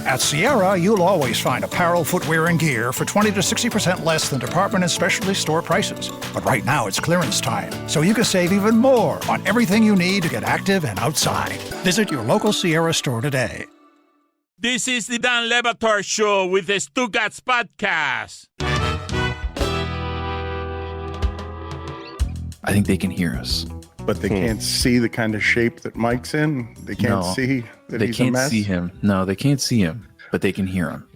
At Sierra, you'll always find apparel, footwear, and gear for 20 to 60% less than department and specialty store prices. But right now, it's clearance time, so you can save even more on everything you need to get active and outside. Visit your local Sierra store today. This is the Dan Le Batard Show with the Stugotz podcast. I think they can hear us. But they can't see the kind of shape that Mike's in. They can't see that he's a mess. They can't see him. No, they can't see him, but they can hear him.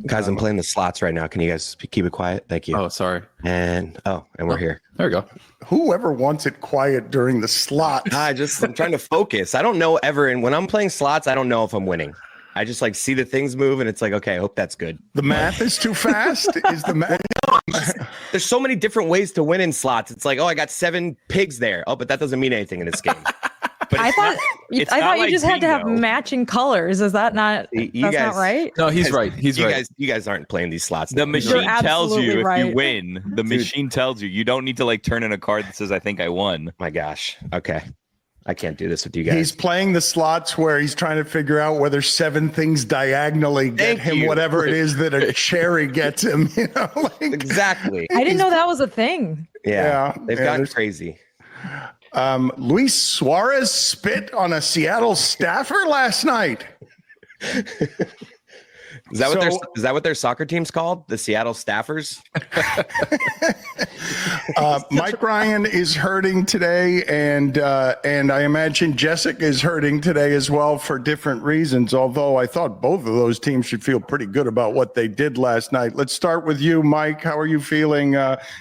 Guys, I'm playing the slots right now. Can you guys keep it quiet? Thank you. Oh, sorry. And we're here. There we go. Whoever wants it quiet during the slot. I'm trying to focus. I don't know ever. And when I'm playing slots, I don't know if I'm winning. I just see the things move and it's like, okay, I hope that's good. The math is too fast. Is the math? There's so many different ways to win in slots. It's like, oh, I got 7 pigs there. Oh, but that doesn't mean anything in this game. But I thought you just had to have matching colors. Is that not? That's not right. No, he's right. He's right. You guys aren't playing these slots. The machine tells you right. if you win. The machine tells you. You don't need to turn in a card that says, "I think I won." My gosh. Okay. I can't do this with you guys. He's playing the slots where he's trying to figure out whether 7 things diagonally get him whatever it is that a cherry gets him. Exactly. I didn't know that was a thing. Yeah. They've gotten crazy. Luis Suarez spit on a Seattle staffer last night. Is that what their soccer team's called? The Seattle Staffers? Mike Ryan is hurting today, and I imagine Jessica is hurting today as well for different reasons, although I thought both of those teams should feel pretty good about what they did last night. Let's start with you, Mike. How are you feeling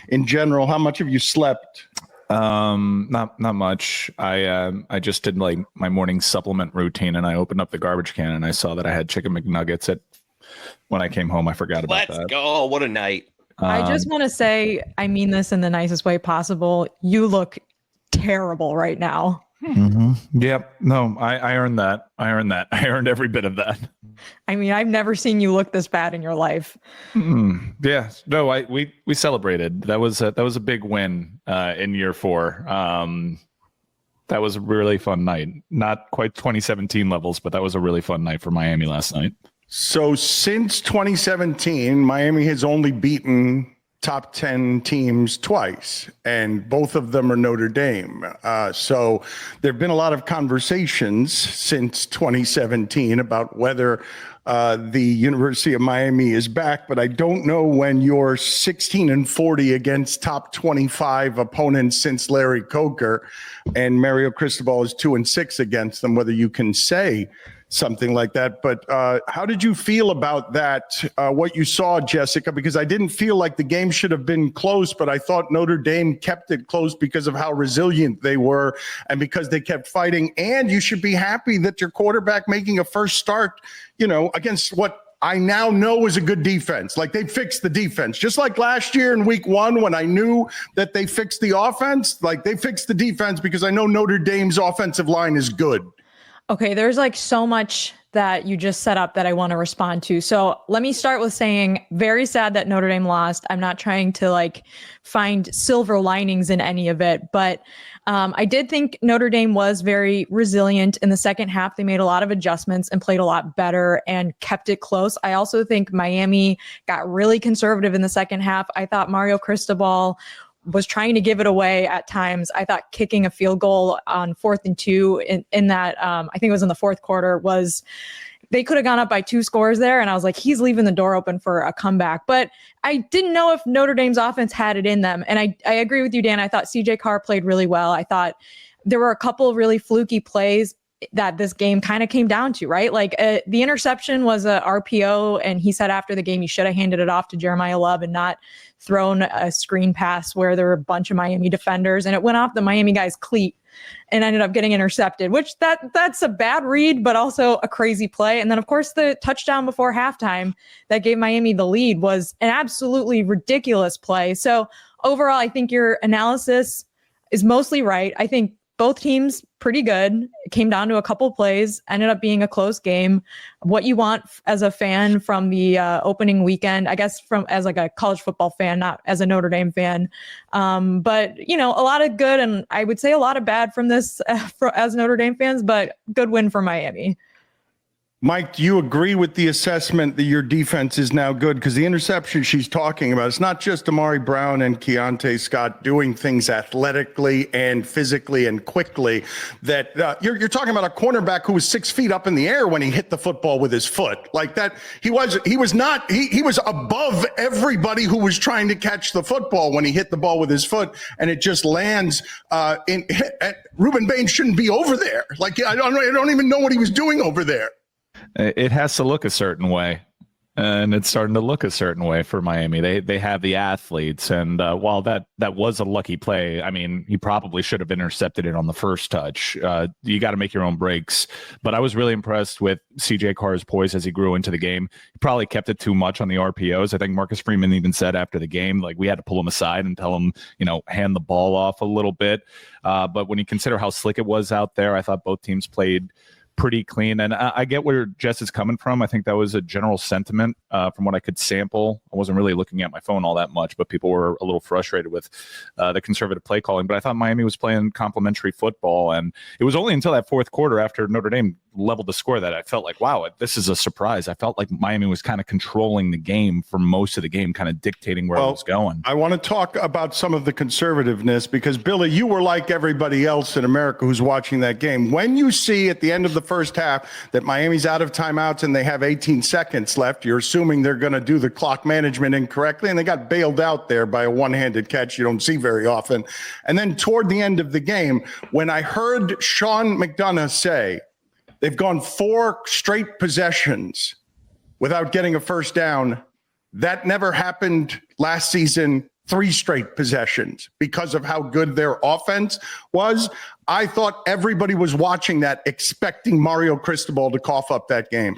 in general? How much have you slept? Not much. I just did my morning supplement routine, and I opened up the garbage can and I saw that I had chicken McNuggets when I came home. I forgot about that. Let's go. What a night. I just want to say, I mean this in the nicest way possible. You look terrible right now. Mm-hmm. Yep. No, I earned that. I earned every bit of that. I mean, I've never seen you look this bad in your life. Yeah. No, we celebrated. That was a big win in year 4. That was a really fun night. Not quite 2017 levels, but that was a really fun night for Miami last night. So since 2017, Miami has only beaten top 10 teams twice, and both of them are Notre Dame. So there have been a lot of conversations since 2017 about whether the University of Miami is back, but I don't know when you're 16-40 against top 25 opponents since Larry Coker, and Mario Cristobal is 2-6 against them, whether you can say something like that. But how did you feel about that, what you saw, Jessica? Because I didn't feel like the game should have been close, but I thought Notre Dame kept it close because of how resilient they were and because they kept fighting. And you should be happy that your quarterback making a first start, against what I now know is a good defense. Like, they fixed the defense. Just like last year in week 1 when I knew that they fixed the offense, they fixed the defense because I know Notre Dame's offensive line is good. Okay, there's so much that you just set up that I want to respond to. So let me start with saying, very sad that Notre Dame lost. I'm not trying to find silver linings in any of it, but I did think Notre Dame was very resilient in the second half. They made a lot of adjustments and played a lot better and kept it close. I also think Miami got really conservative in the second half. I thought Mario Cristobal was trying to give it away at times. I thought kicking a field goal on 4th and 2 in that, I think it was in the fourth quarter, they could have gone up by 2 scores there. And I was like, he's leaving the door open for a comeback. But I didn't know if Notre Dame's offense had it in them. And I agree with you, Dan. I thought CJ Carr played really well. I thought there were a couple of really fluky plays that this game kind of came down to, right? The interception was a RPO, and he said after the game he should have handed it off to Jeremiah Love and not thrown a screen pass where there were a bunch of Miami defenders, and it went off the Miami guy's cleat and ended up getting intercepted, which that's a bad read, but also a crazy play. And then, of course, the touchdown before halftime that gave Miami the lead was an absolutely ridiculous play. So overall, I think your analysis is mostly right. I think both teams pretty good. It came down to a couple plays, ended up being a close game. What you want as a fan from the opening weekend, I guess as a college football fan, not as a Notre Dame fan. But, a lot of good and I would say a lot of bad from this as Notre Dame fans, but good win for Miami. Mike, do you agree with the assessment that your defense is now good? Because the interception she's talking about, it's not just Amari Brown and Keontae Scott doing things athletically and physically and quickly. That you're talking about a cornerback who was 6 feet up in the air when he hit the football with his foot. Like that, he was above everybody who was trying to catch the football when he hit the ball with his foot, and it just lands Reuben Bain shouldn't be over there. Like I don't even know what he was doing over there. It has to look a certain way, and it's starting to look a certain way for Miami. They have the athletes, and while that was a lucky play, I mean, he probably should have intercepted it on the first touch. You got to make your own breaks. But I was really impressed with CJ Carr's poise as he grew into the game. He probably kept it too much on the RPOs. I think Marcus Freeman even said after the game, like, we had to pull him aside and tell him, hand the ball off a little bit. But when you consider how slick it was out there, I thought both teams played pretty clean. And I get where Jess is coming from. I think that was a general sentiment from what I could sample. I wasn't really looking at my phone all that much, but people were a little frustrated with the conservative play calling. But I thought Miami was playing complimentary football. And it was only until that fourth quarter after Notre Dame leveled the score that I felt like, wow, this is a surprise. I felt like Miami was kind of controlling the game for most of the game, kind of dictating where it was going. I want to talk about some of the conservativeness because, Billy, you were like everybody else in America who's watching that game. When you see at the end of the first half that Miami's out of timeouts and they have 18 seconds left, you're assuming they're going to do the clock management incorrectly, and they got bailed out there by a one-handed catch you don't see very often. And then toward the end of the game, when I heard Sean McDonough say they've gone 4 straight possessions without getting a first down, that never happened last season. 3 straight possessions because of how good their offense was. I thought everybody was watching that expecting Mario Cristobal to cough up that game.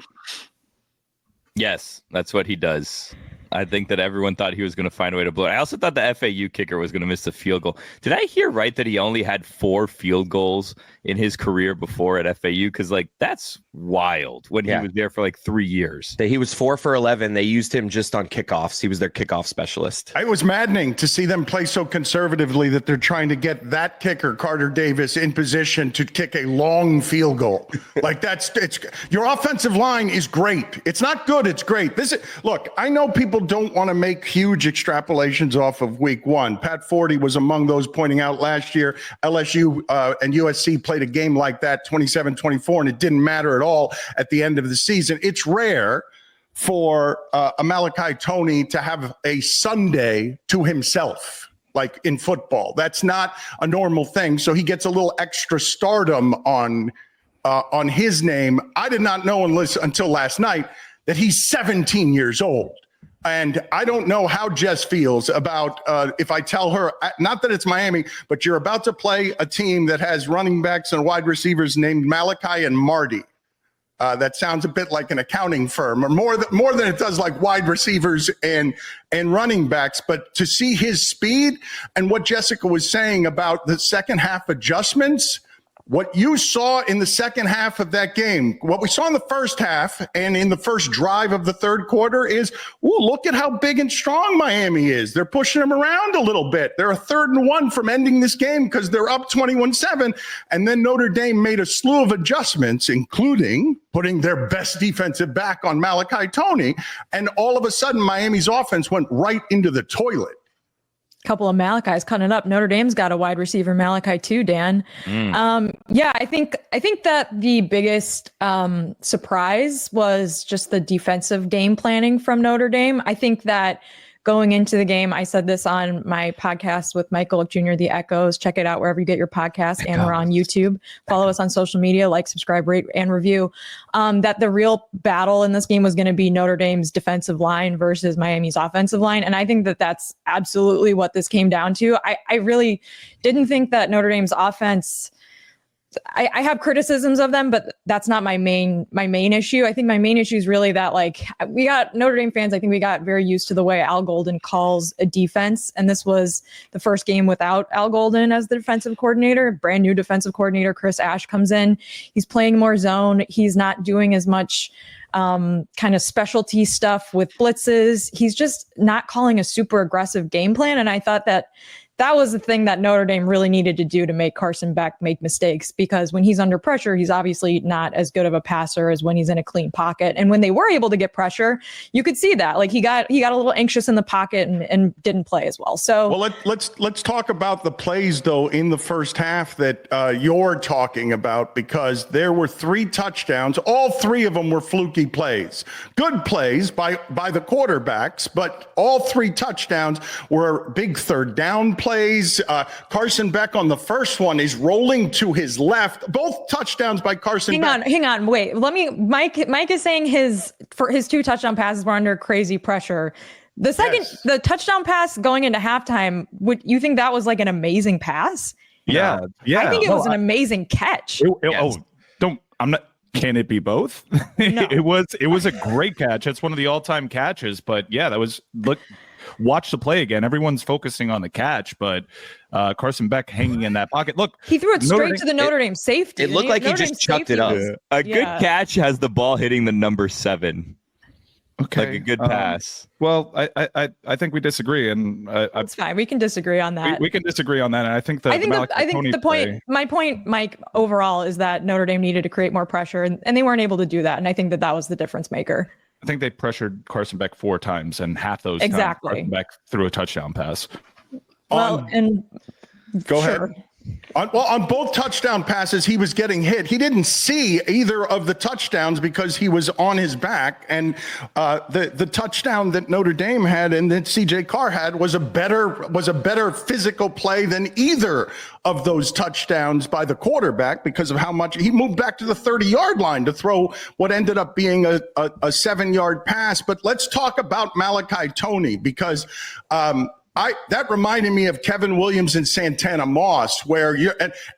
Yes, that's what he does. I think that everyone thought he was going to find a way to blow it. I also thought the FAU kicker was going to miss the field goal. Did I hear right that he only had 4 field goals in his career before at FAU? Because, that's wild when he was there for 3 years. He was 4 for 11. They used him just on kickoffs. He was their kickoff specialist. It was maddening to see them play so conservatively that they're trying to get that kicker, Carter Davis, in position to kick a long field goal. It's your offensive line is great. It's not good. It's great. Look, I know people don't want to make huge extrapolations off of week 1. Pat Forty was among those pointing out last year LSU and USC played a game like that 27-24, and it didn't matter at all at the end of the season. It's rare for a Malachi Toney to have a Sunday to himself, like in football. That's not a normal thing. So he gets a little extra stardom on his name. I did not know until last night that he's 17 years old. And I don't know how Jess feels about if I tell her, not that it's Miami, but you're about to play a team that has running backs and wide receivers named Malachi and Marty. That sounds a bit like an accounting firm, or more than it does like wide receivers and running backs. But to see his speed and what Jessica was saying about the second half adjustments, what you saw in the second half of that game, what we saw in the first half and in the first drive of the third quarter is, look at how big and strong Miami is. They're pushing them around a little bit. They're a 3rd and 1 from ending this game because they're up 21-7. And then Notre Dame made a slew of adjustments, including putting their best defensive back on Malachi Toney. And all of a sudden, Miami's offense went right into the toilet. Couple of Malachi's cutting it up. Notre Dame's got a wide receiver, Malachi too, Dan. I think that the biggest surprise was just the defensive game planning from Notre Dame. I think that going into the game, I said this on my podcast with Michael Jr., The Echoes. Check it out wherever you get your podcast. And we're on YouTube. Follow us on social media, like, subscribe, rate, and review. That the real battle in this game was going to be Notre Dame's defensive line versus Miami's offensive line. And I think that that's absolutely what this came down to. I really didn't think that Notre Dame's offense, I have criticisms of them, but that's not my main issue. I think my main issue is really that, we got Notre Dame fans, I think we got very used to the way Al Golden calls a defense. And this was the first game without Al Golden as the defensive coordinator. Brand new defensive coordinator, Chris Ash, comes in. He's playing more zone. He's not doing as much kind of specialty stuff with blitzes. He's just not calling a super aggressive game plan. And I thought that that was the thing that Notre Dame really needed to do to make Carson Beck make mistakes, because when he's under pressure, he's obviously not as good of a passer as when he's in a clean pocket. And when they were able to get pressure, you could see that. Like he got a little anxious in the pocket and didn't play as well. So well, let's talk about the plays though in the first half that you're talking about, because there were 3 touchdowns. All 3 of them were fluky plays, good plays by the quarterbacks, but all 3 touchdowns were big third down plays. Carson Beck on the first one is rolling to his left. Both touchdowns by Carson Beck. Hang on, wait. Mike is saying his 2 touchdown passes were under crazy pressure. The second, the touchdown pass going into halftime, would you think that was like an amazing pass? Yeah. I think it was an amazing catch. Can it be both? No. It was a great catch. It's one of the all-time catches, but yeah, watch the play again. Everyone's focusing on the catch, but Carson Beck hanging in that pocket. Look, he threw it straight to the Notre Dame safety. It looked like he just chucked it up. A good catch has the ball hitting the number 7. Okay, like a good pass. Well, I think we disagree, and it's fine. We can disagree on that. We can disagree on that, and I think the point. My point, Mike, overall, is that Notre Dame needed to create more pressure, and they weren't able to do that. And I think that was the difference maker. I think they pressured Carson Beck 4 times, and half those times Carson Beck threw a touchdown pass. Well, go ahead. On both touchdown passes, he was getting hit. He didn't see either of the touchdowns because he was on his back. And the touchdown that Notre Dame had and that CJ Carr had was a better physical play than either of those touchdowns by the quarterback, because of how much he moved back to the 30-yard line to throw what ended up being a 7-yard pass. But let's talk about Malachi Toney, because that reminded me of Kevin Williams and Santana Moss, where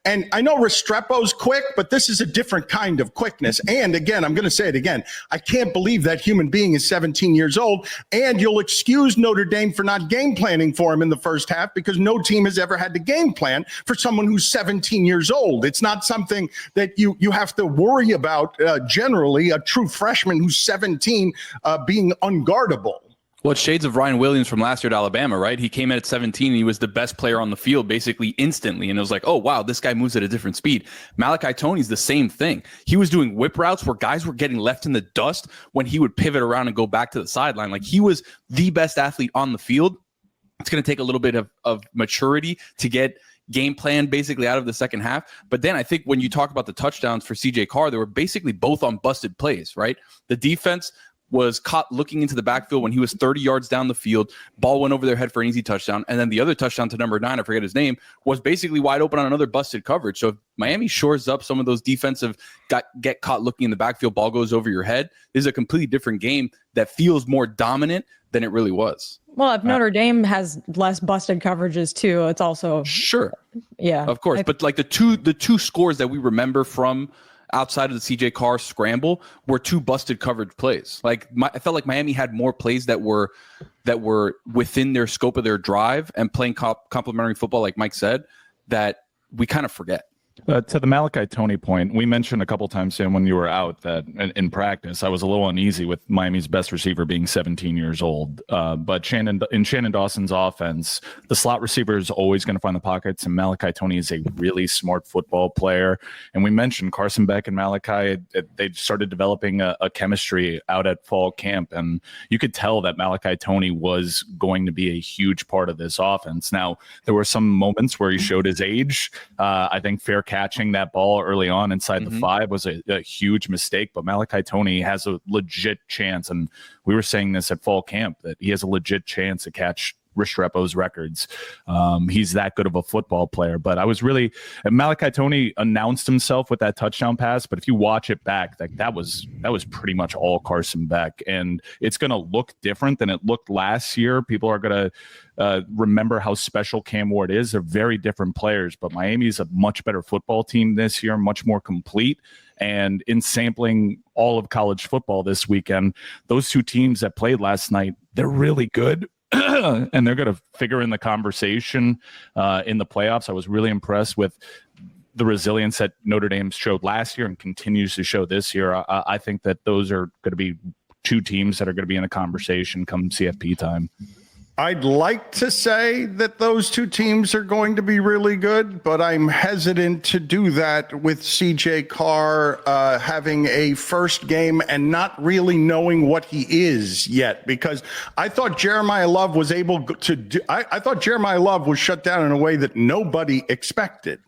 and I know Restrepo's quick, but this is a different kind of quickness. And again, I'm going to say it again. I can't believe that human being is 17 years old, and you'll excuse Notre Dame for not game planning for him in the first half, because no team has ever had to game plan for someone who's 17 years old. It's not something that you have to worry about generally, a true freshman who's 17 being unguardable. Well, it's shades of Ryan Williams from last year at Alabama, right? He came in at 17 and he was the best player on the field basically instantly. And it was like, oh, wow, this guy moves at a different speed. Malachi Toney's the same thing. He was doing whip routes where guys were getting left in the dust when he would pivot around and go back to the sideline. Like, he was the best athlete on the field. It's going to take a little bit of maturity to get game plan basically out of the second half. But then I think when you talk about the touchdowns for CJ Carr, they were basically both on busted plays, right? The defense was caught looking into the backfield when he was 30 yards down the field. Ball went over their head for an easy touchdown. And then the other touchdown to number 9, I forget his name, was basically wide open on another busted coverage. So if Miami shores up some of those defensive get caught looking in the backfield, ball goes over your head, this is a completely different game that feels more dominant than it really was. Well, if Notre Dame has less busted coverages too, it's also sure. Yeah, of course. But like the two scores that we remember from outside of the CJ Carr scramble were 2 busted coverage plays. Like I felt like Miami had more plays that were within their scope of their drive and playing complementary football, like Mike said, that we kind of forget. To the Malachi Toney point, we mentioned a couple times, Sam, when you were out, that in practice, I was a little uneasy with Miami's best receiver being 17 years old. But Shannon Dawson's offense, the slot receiver is always going to find the pockets, and Malachi Toney is a really smart football player. And we mentioned Carson Beck and Malachi, they started developing a chemistry out at fall camp, and you could tell that Malachi Toney was going to be a huge part of this offense. Now, there were some moments where he showed his age. I think fair catching that ball early on inside the 5 was a huge mistake, but Malachi Toney has a legit chance, and we were saying this at fall camp, that he has a legit chance to catch Restrepo's records. He's that good of a football player. But I was really, Malachi Toney announced himself with that touchdown pass, but if you watch it back, that was pretty much all Carson Beck, and it's going to look different than it looked last year. People are going to remember how special Cam Ward is. They're very different players, but Miami's a much better football team this year, much more complete. And in sampling all of college football this weekend, those 2 teams that played last night, they're really good. And they're going to figure in the conversation in the playoffs. I was really impressed with the resilience that Notre Dame showed last year and continues to show this year. I think that those are going to be 2 teams that are going to be in the conversation come CFP time. I'd like to say that those two teams are going to be really good, but I'm hesitant to do that with CJ Carr having a first game and not really knowing what he is yet, because I thought Jeremiah Love was able to do, I thought Jeremiah Love was shut down in a way that nobody expected.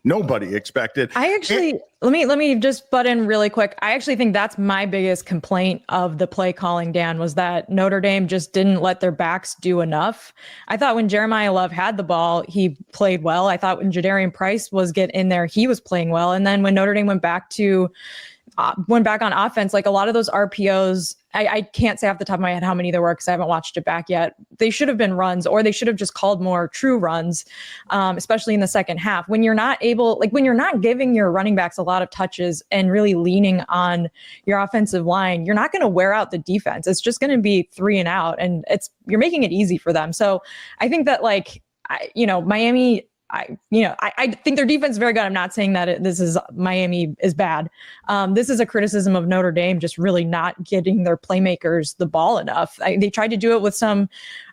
I actually, let me just butt in really quick. I actually think that's my biggest complaint of the play calling, Dan, was that Notre Dame just didn't let their backs do enough. I thought when Jeremiah Love had the ball, he played well. I thought when Jadarian Price was getting in there, he was playing well. And then when Notre Dame went back on offense, like a lot of those RPOs, I can't say off the top of my head how many there were because I haven't watched it back yet. They should have been runs, or they should have just called more true runs, especially in the second half. When you're not giving your running backs a lot of touches and really leaning on your offensive line, you're not going to wear out the defense. It's just going to be 3 and out, and you're making it easy for them. So I think that Miami, I think their defense is very good. I'm not saying that Miami is bad. This is a criticism of Notre Dame just really not getting their playmakers the ball enough. They tried to do it with some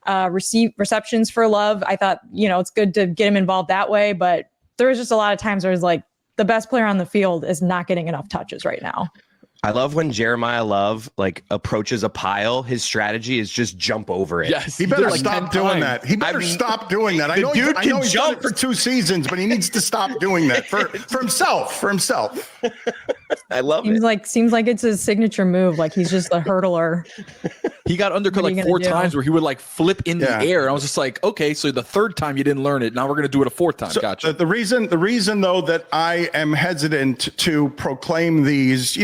receptions for Love. I thought, it's good to get him involved that way, but there was just a lot of times where it's like the best player on the field is not getting enough touches right now. I love when Jeremiah Love approaches a pile. His strategy is just jump over it. Yes, he better stop doing that. He better stop doing that. I know he's done it for 2 seasons, but he needs to stop doing that for himself. I love it. Seems like it's his signature move. Like he's just a hurdler. He got undercut 4 times where he would flip in the air. And I was just like, okay, so the 3rd time you didn't learn it. Now we're going to do it a 4th time. So gotcha. The reason though that I am hesitant to proclaim these,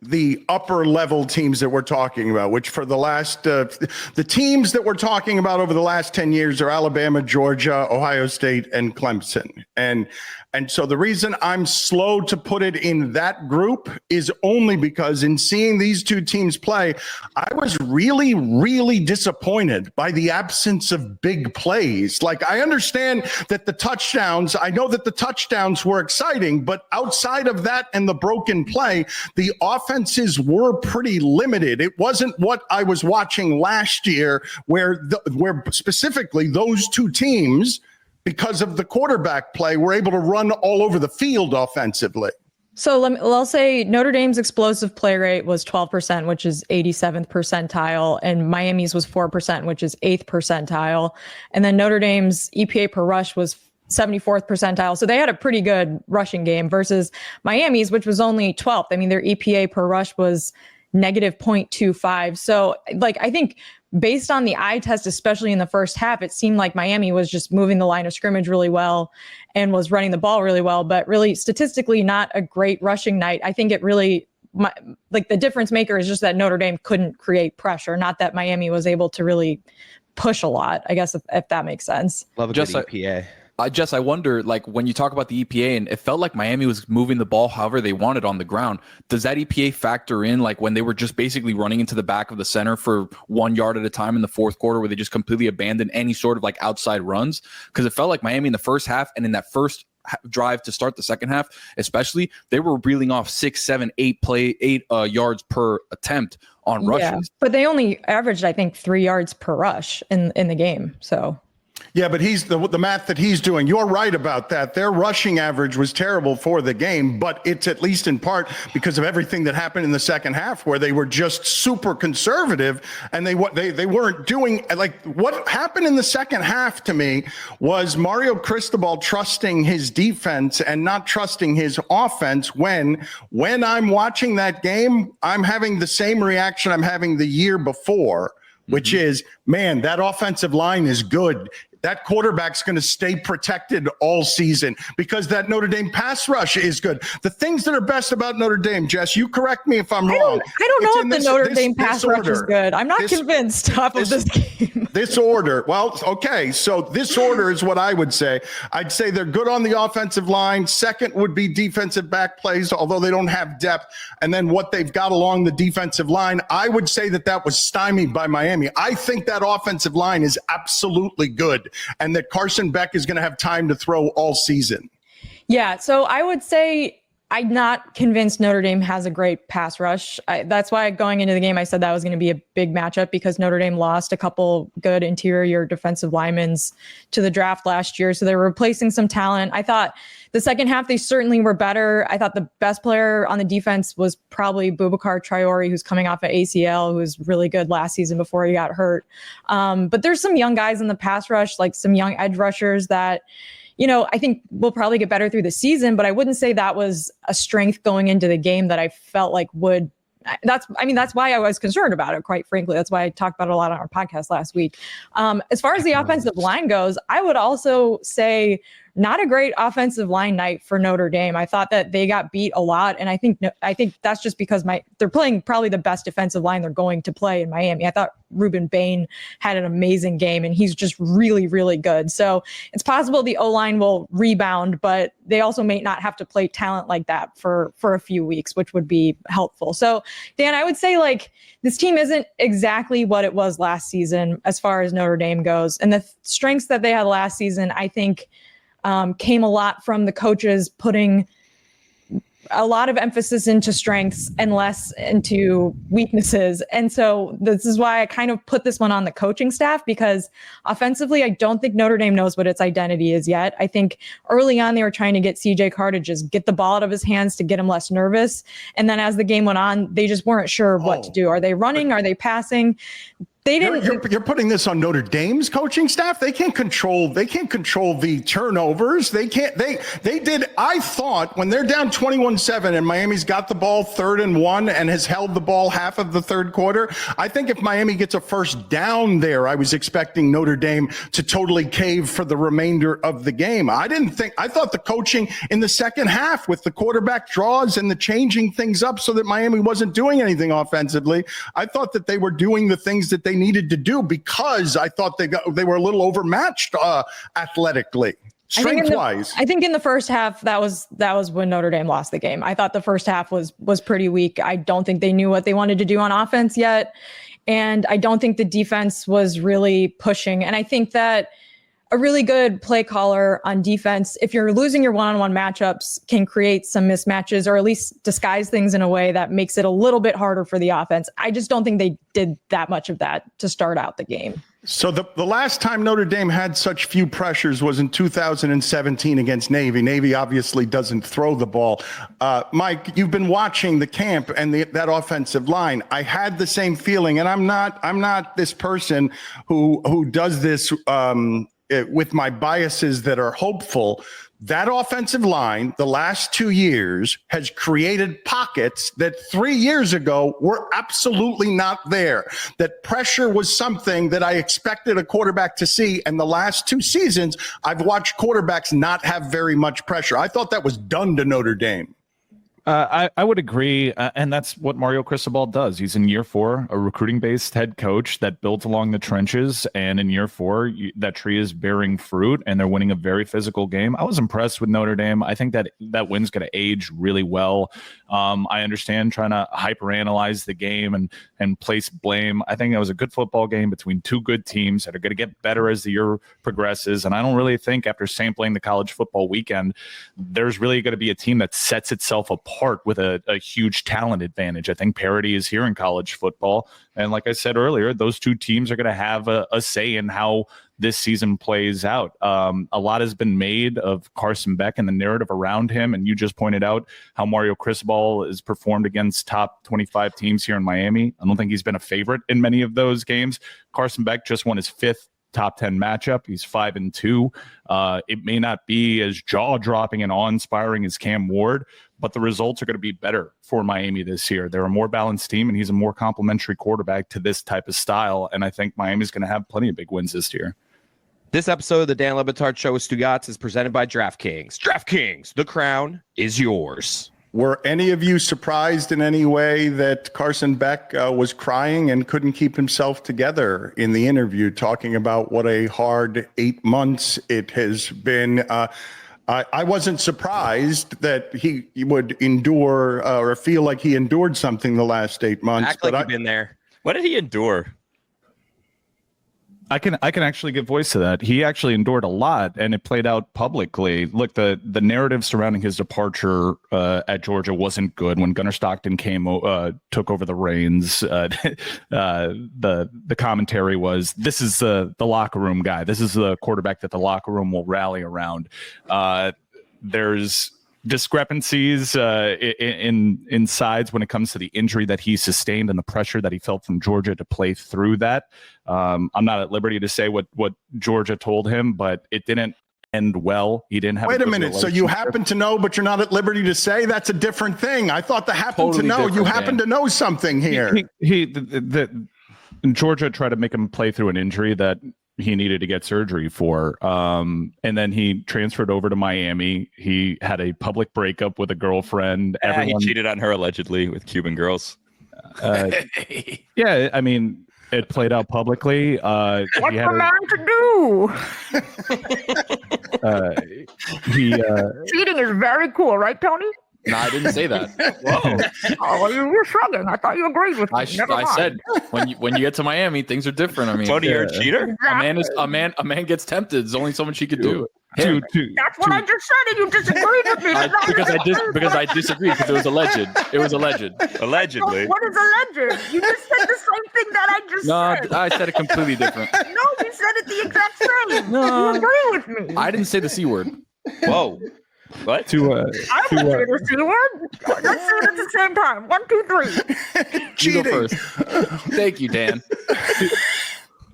the upper level teams that we're talking about, which for the last, the teams that we're talking about over the last 10 years are Alabama, Georgia, Ohio State, and Clemson. And so the reason I'm slow to put it in that group is only because in seeing these two teams play, I was really, really disappointed by the absence of big plays. I understand that I know that the touchdowns were exciting, but outside of that and the broken play, the offenses were pretty limited. It wasn't what I was watching last year where specifically those two teams, because of the quarterback play, we're able to run all over the field offensively. So I'll say Notre Dame's explosive play rate was 12%, which is 87th percentile, and Miami's was 4%, which is 8th percentile. And then Notre Dame's EPA per rush was 74th percentile. So they had a pretty good rushing game versus Miami's, which was only 12th. I mean, their EPA per rush was negative 0.25. So I think based on the eye test, especially in the first half, it seemed like Miami was just moving the line of scrimmage really well and was running the ball really well, but really statistically not a great rushing night. I think it really, the difference maker is just that Notre Dame couldn't create pressure, not that Miami was able to really push a lot, I guess, if that makes sense. Love a good EPA. Jess, I wonder, when you talk about the EPA, and it felt like Miami was moving the ball however they wanted on the ground. Does that EPA factor in, when they were just basically running into the back of the center for 1 yard at a time in the 4th quarter, where they just completely abandoned any sort of outside runs? Because it felt like Miami in the first half and in that first drive to start the second half, especially, they were reeling off 6, 7, 8 yards per attempt on rushes. Yeah, but they only averaged, I think, 3 yards per rush in the game. So. Yeah, but he's the math that he's doing. You're right about that. Their rushing average was terrible for the game, but it's at least in part because of everything that happened in the second half, where they were just super conservative and they weren't doing what happened in the second half to me was Mario Cristobal trusting his defense and not trusting his offense. When I'm watching that game, I'm having the same reaction I'm having the year before, which is, man, that offensive line is good. That quarterback's going to stay protected all season because that Notre Dame pass rush is good. The things that are best about Notre Dame, Jess, you correct me if I'm wrong. I don't know if the Notre Dame pass rush is good. I'm not convinced off of this game. This order. Well, okay. So this order is what I would say. I'd say they're good on the offensive line. Second would be defensive back plays, although they don't have depth. And then what they've got along the defensive line, I would say that was stymied by Miami. I think that offensive line is absolutely good, and that Carson Beck is going to have time to throw all season. Yeah, so I would say I'm not convinced Notre Dame has a great pass rush. That's why going into the game, I said that was going to be a big matchup because Notre Dame lost a couple good interior defensive linemen to the draft last year. So they're replacing some talent. I thought the second half, they certainly were better. I thought the best player on the defense was probably Boubacar Traore, who's coming off an ACL, who was really good last season before he got hurt. But there's some young guys in the pass rush, like some young edge rushers that, I think we'll probably get better through the season, but I wouldn't say that was a strength going into the game that I felt like that's why I was concerned about it, quite frankly. That's why I talked about it a lot on our podcast last week. As far as the offensive line goes, I would also say not a great offensive line night for Notre Dame. I thought that they got beat a lot, and I think that's just because they're playing probably the best defensive line they're going to play in Miami. I thought Ruben Bain had an amazing game, and he's just really, really good. So it's possible the O-line will rebound, but they also may not have to play talent like that for a few weeks, which would be helpful. So, Dan, I would say this team isn't exactly what it was last season as far as Notre Dame goes. And the strengths that they had last season, I think, came a lot from the coaches putting a lot of emphasis into strengths and less into weaknesses. And so this is why I kind of put this one on the coaching staff, because offensively, I don't think Notre Dame knows what its identity is yet. I think early on, they were trying to get CJ Carr to just get the ball out of his hands to get him less nervous. And then as the game went on, they just weren't sure what to do. Are they running? Are they passing? They didn't. You're putting this on Notre Dame's coaching staff. They can't control the turnovers. They can't. They did. I thought when they're down 21-7 and Miami's got the ball 3rd and 1 and has held the ball half of the third quarter. I think if Miami gets a first down there, I was expecting Notre Dame to totally cave for the remainder of the game. I thought the coaching in the second half with the quarterback draws and the changing things up so that Miami wasn't doing anything offensively. I thought that they were doing the things that they needed to do because I thought they were a little overmatched athletically, strength-wise. I think in the first half, that was when Notre Dame lost the game. I thought the first half was pretty weak. I don't think they knew what they wanted to do on offense yet, and I don't think the defense was really pushing. And I think that a really good play caller on defense, if you're losing your one-on-one matchups, can create some mismatches or at least disguise things in a way that makes it a little bit harder for the offense. I just don't think they did that much of that to start out the game. So the last time Notre Dame had such few pressures was in 2017 against Navy. Navy obviously doesn't throw the ball. Mike, you've been watching the camp and that offensive line. I had the same feeling, and I'm not this person who does this with my biases that are hopeful. That offensive line, the last 2 years, has created pockets that 3 years ago were absolutely not there. That pressure was something that I expected a quarterback to see. And the last 2 seasons, I've watched quarterbacks not have very much pressure. I thought that was done to Notre Dame. I would agree, and that's what Mario Cristobal does. He's in year 4, a recruiting-based head coach that builds along the trenches, and in year 4, that tree is bearing fruit, and they're winning a very physical game. I was impressed with Notre Dame. I think that win's going to age really well. I understand trying to hyper-analyze the game and place blame. I think that was a good football game between 2 good teams that are going to get better as the year progresses, and I don't really think after sampling the college football weekend, there's really going to be a team that sets itself apart with a huge talent advantage. I think parity is here in college football. And like I said earlier, those 2 teams are going to have a say in how this season plays out. A lot has been made of Carson Beck and the narrative around him. And you just pointed out how Mario Cristobal has performed against top 25 teams here in Miami. I don't think he's been a favorite in many of those games. Carson Beck just won his 5th top 10 matchup. He's 5-2. It may not be as jaw-dropping and awe-inspiring as Cam Ward, but the results are going to be better for Miami this year. They're a more balanced team, and he's a more complementary quarterback to this type of style. And I think Miami's going to have plenty of big wins this year. This episode of the Dan Le Batard Show with Stugotz is presented by DraftKings. DraftKings, the crown is yours. Were any of you surprised in any way that Carson Beck was crying and couldn't keep himself together in the interview, talking about what a hard 8 months it has been? I wasn't surprised that he would endure or feel like he endured something the last 8 months. Act like you've been there. What did he endure? I can actually give voice to that. He actually endured a lot, and it played out publicly. Look, the narrative surrounding his departure at Georgia wasn't good. When Gunnar Stockton took over the reins, the commentary was, "This is the locker room guy. This is the quarterback that the locker room will rally around." There's discrepancies in sides when it comes to the injury that he sustained and the pressure that he felt from Georgia to play through that. I'm not at liberty to say what Georgia told him, but it didn't end well. He didn't have. Wait a minute. So you happen to know, but you're not at liberty to say? That's a different thing. I thought the happen to know. You happen to know something here. Georgia tried to make him play through an injury that he needed to get surgery for. And then he transferred over to Miami. He had a public breakup with a girlfriend. He cheated on her allegedly with Cuban girls. Yeah, I mean, it played out publicly. What's the man to do? Cheating is very cool, right, Tony? No, I didn't say that. Whoa! Oh, well, you were shrugging. I thought you agreed with me. I said when you get to Miami, things are different. I mean, Tony, you're a cheater. A man gets tempted. There's only so much he could do. That's what I just said, and you disagreed with me. Because I disagreed because it was alleged. It was alleged. Allegedly. What is alleged? You just said the same thing that I just said. No, I said it completely different. No, you said it the exact same. No. You agree with me. I didn't say the C word. Whoa. What? I would say the C word. Let's say it at the same time. 1, 2, 3. You go first. Thank you, Dan.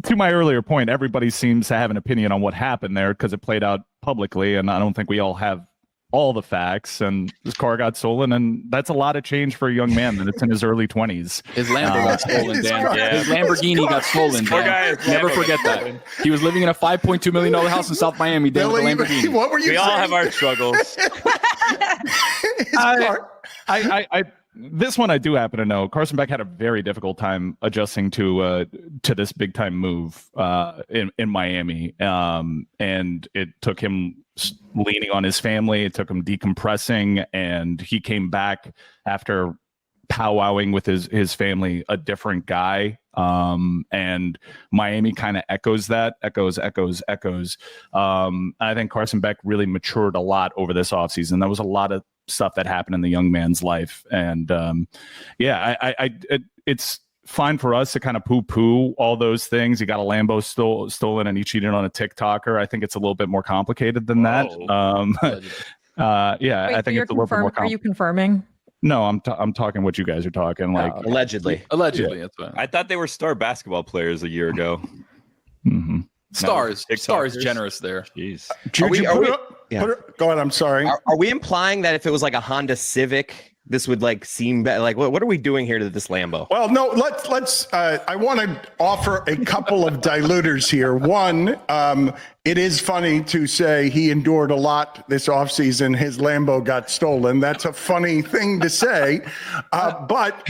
To my earlier point, everybody seems to have an opinion on what happened there because it played out publicly, and I don't think we all have all the facts. And his car got stolen, and that's a lot of change for a young man that it's in his early 20s. His Lambo got stolen, Dan. His Lamborghini got stolen, Dan. Never forget that. He was living in a $5.2 million house in South Miami, Dan, with a Lamborghini. What were you saying? We all have our struggles. This one I do happen to know. Carson Beck had a very difficult time adjusting to this big time move in Miami, and it took him leaning on his family. It took him decompressing, and he came back after powwowing with his family a different guy. And Miami kind of echoes that. I think Carson Beck really matured a lot over this offseason. There was a lot of stuff that happened in the young man's life, and it's fine for us to kind of poo-poo all those things. He got a Lambo stolen, and he cheated on a TikToker. I think it's a little bit more complicated than that. Wait, I think it's a little bit more. Are you confirming? No, I'm talking what you guys are talking. Like Allegedly, that's fine. I thought they were star basketball players a year ago. Mm-hmm. Stars generous there. Jeez. Go ahead. I'm sorry. Are we implying that if it was like a Honda Civic, this would like seem better? Like, what are we doing here to this Lambo? Well, no, let's I want to offer a couple of diluters here. One, it is funny to say he endured a lot this offseason. His Lambo got stolen. That's a funny thing to say. But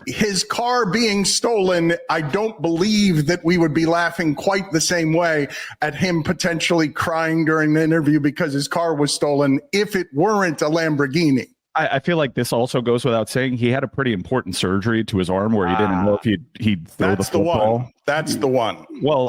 his car being stolen, I don't believe that we would be laughing quite the same way at him potentially crying during the interview because his car was stolen if it weren't a Lamborghini. I feel like this also goes without saying. He had a pretty important surgery to his arm where he didn't know if he'd throw the football. That's the one. Well,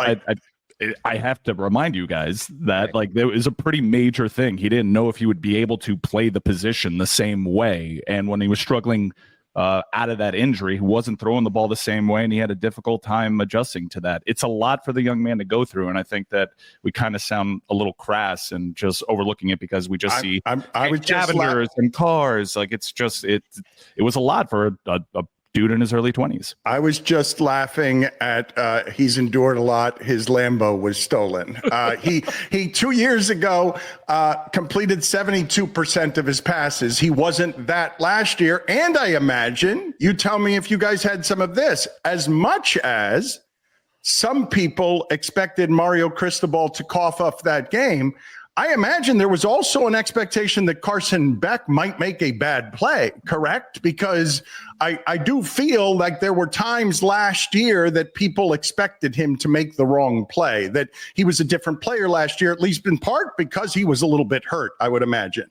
I have to remind you guys that there was a pretty major thing. He didn't know if he would be able to play the position the same way. And when he was struggling out of that injury, he wasn't throwing the ball the same way, and he had a difficult time adjusting to that. It's a lot for the young man to go through, and I think that we kind of sound a little crass and just overlooking it because we just see scavengers and cars. Like it was a lot for a dude in his early 20s. I was just laughing at he's endured a lot. His Lambo was stolen. He 2 years ago completed 72% of his passes. He wasn't that last year. And I imagine, you tell me if you guys had some of this, as much as some people expected Mario Cristobal to cough up that game, I imagine there was also an expectation that Carson Beck might make a bad play, correct? Because I do feel like there were times last year that people expected him to make the wrong play, that he was a different player last year, at least in part because he was a little bit hurt, I would imagine.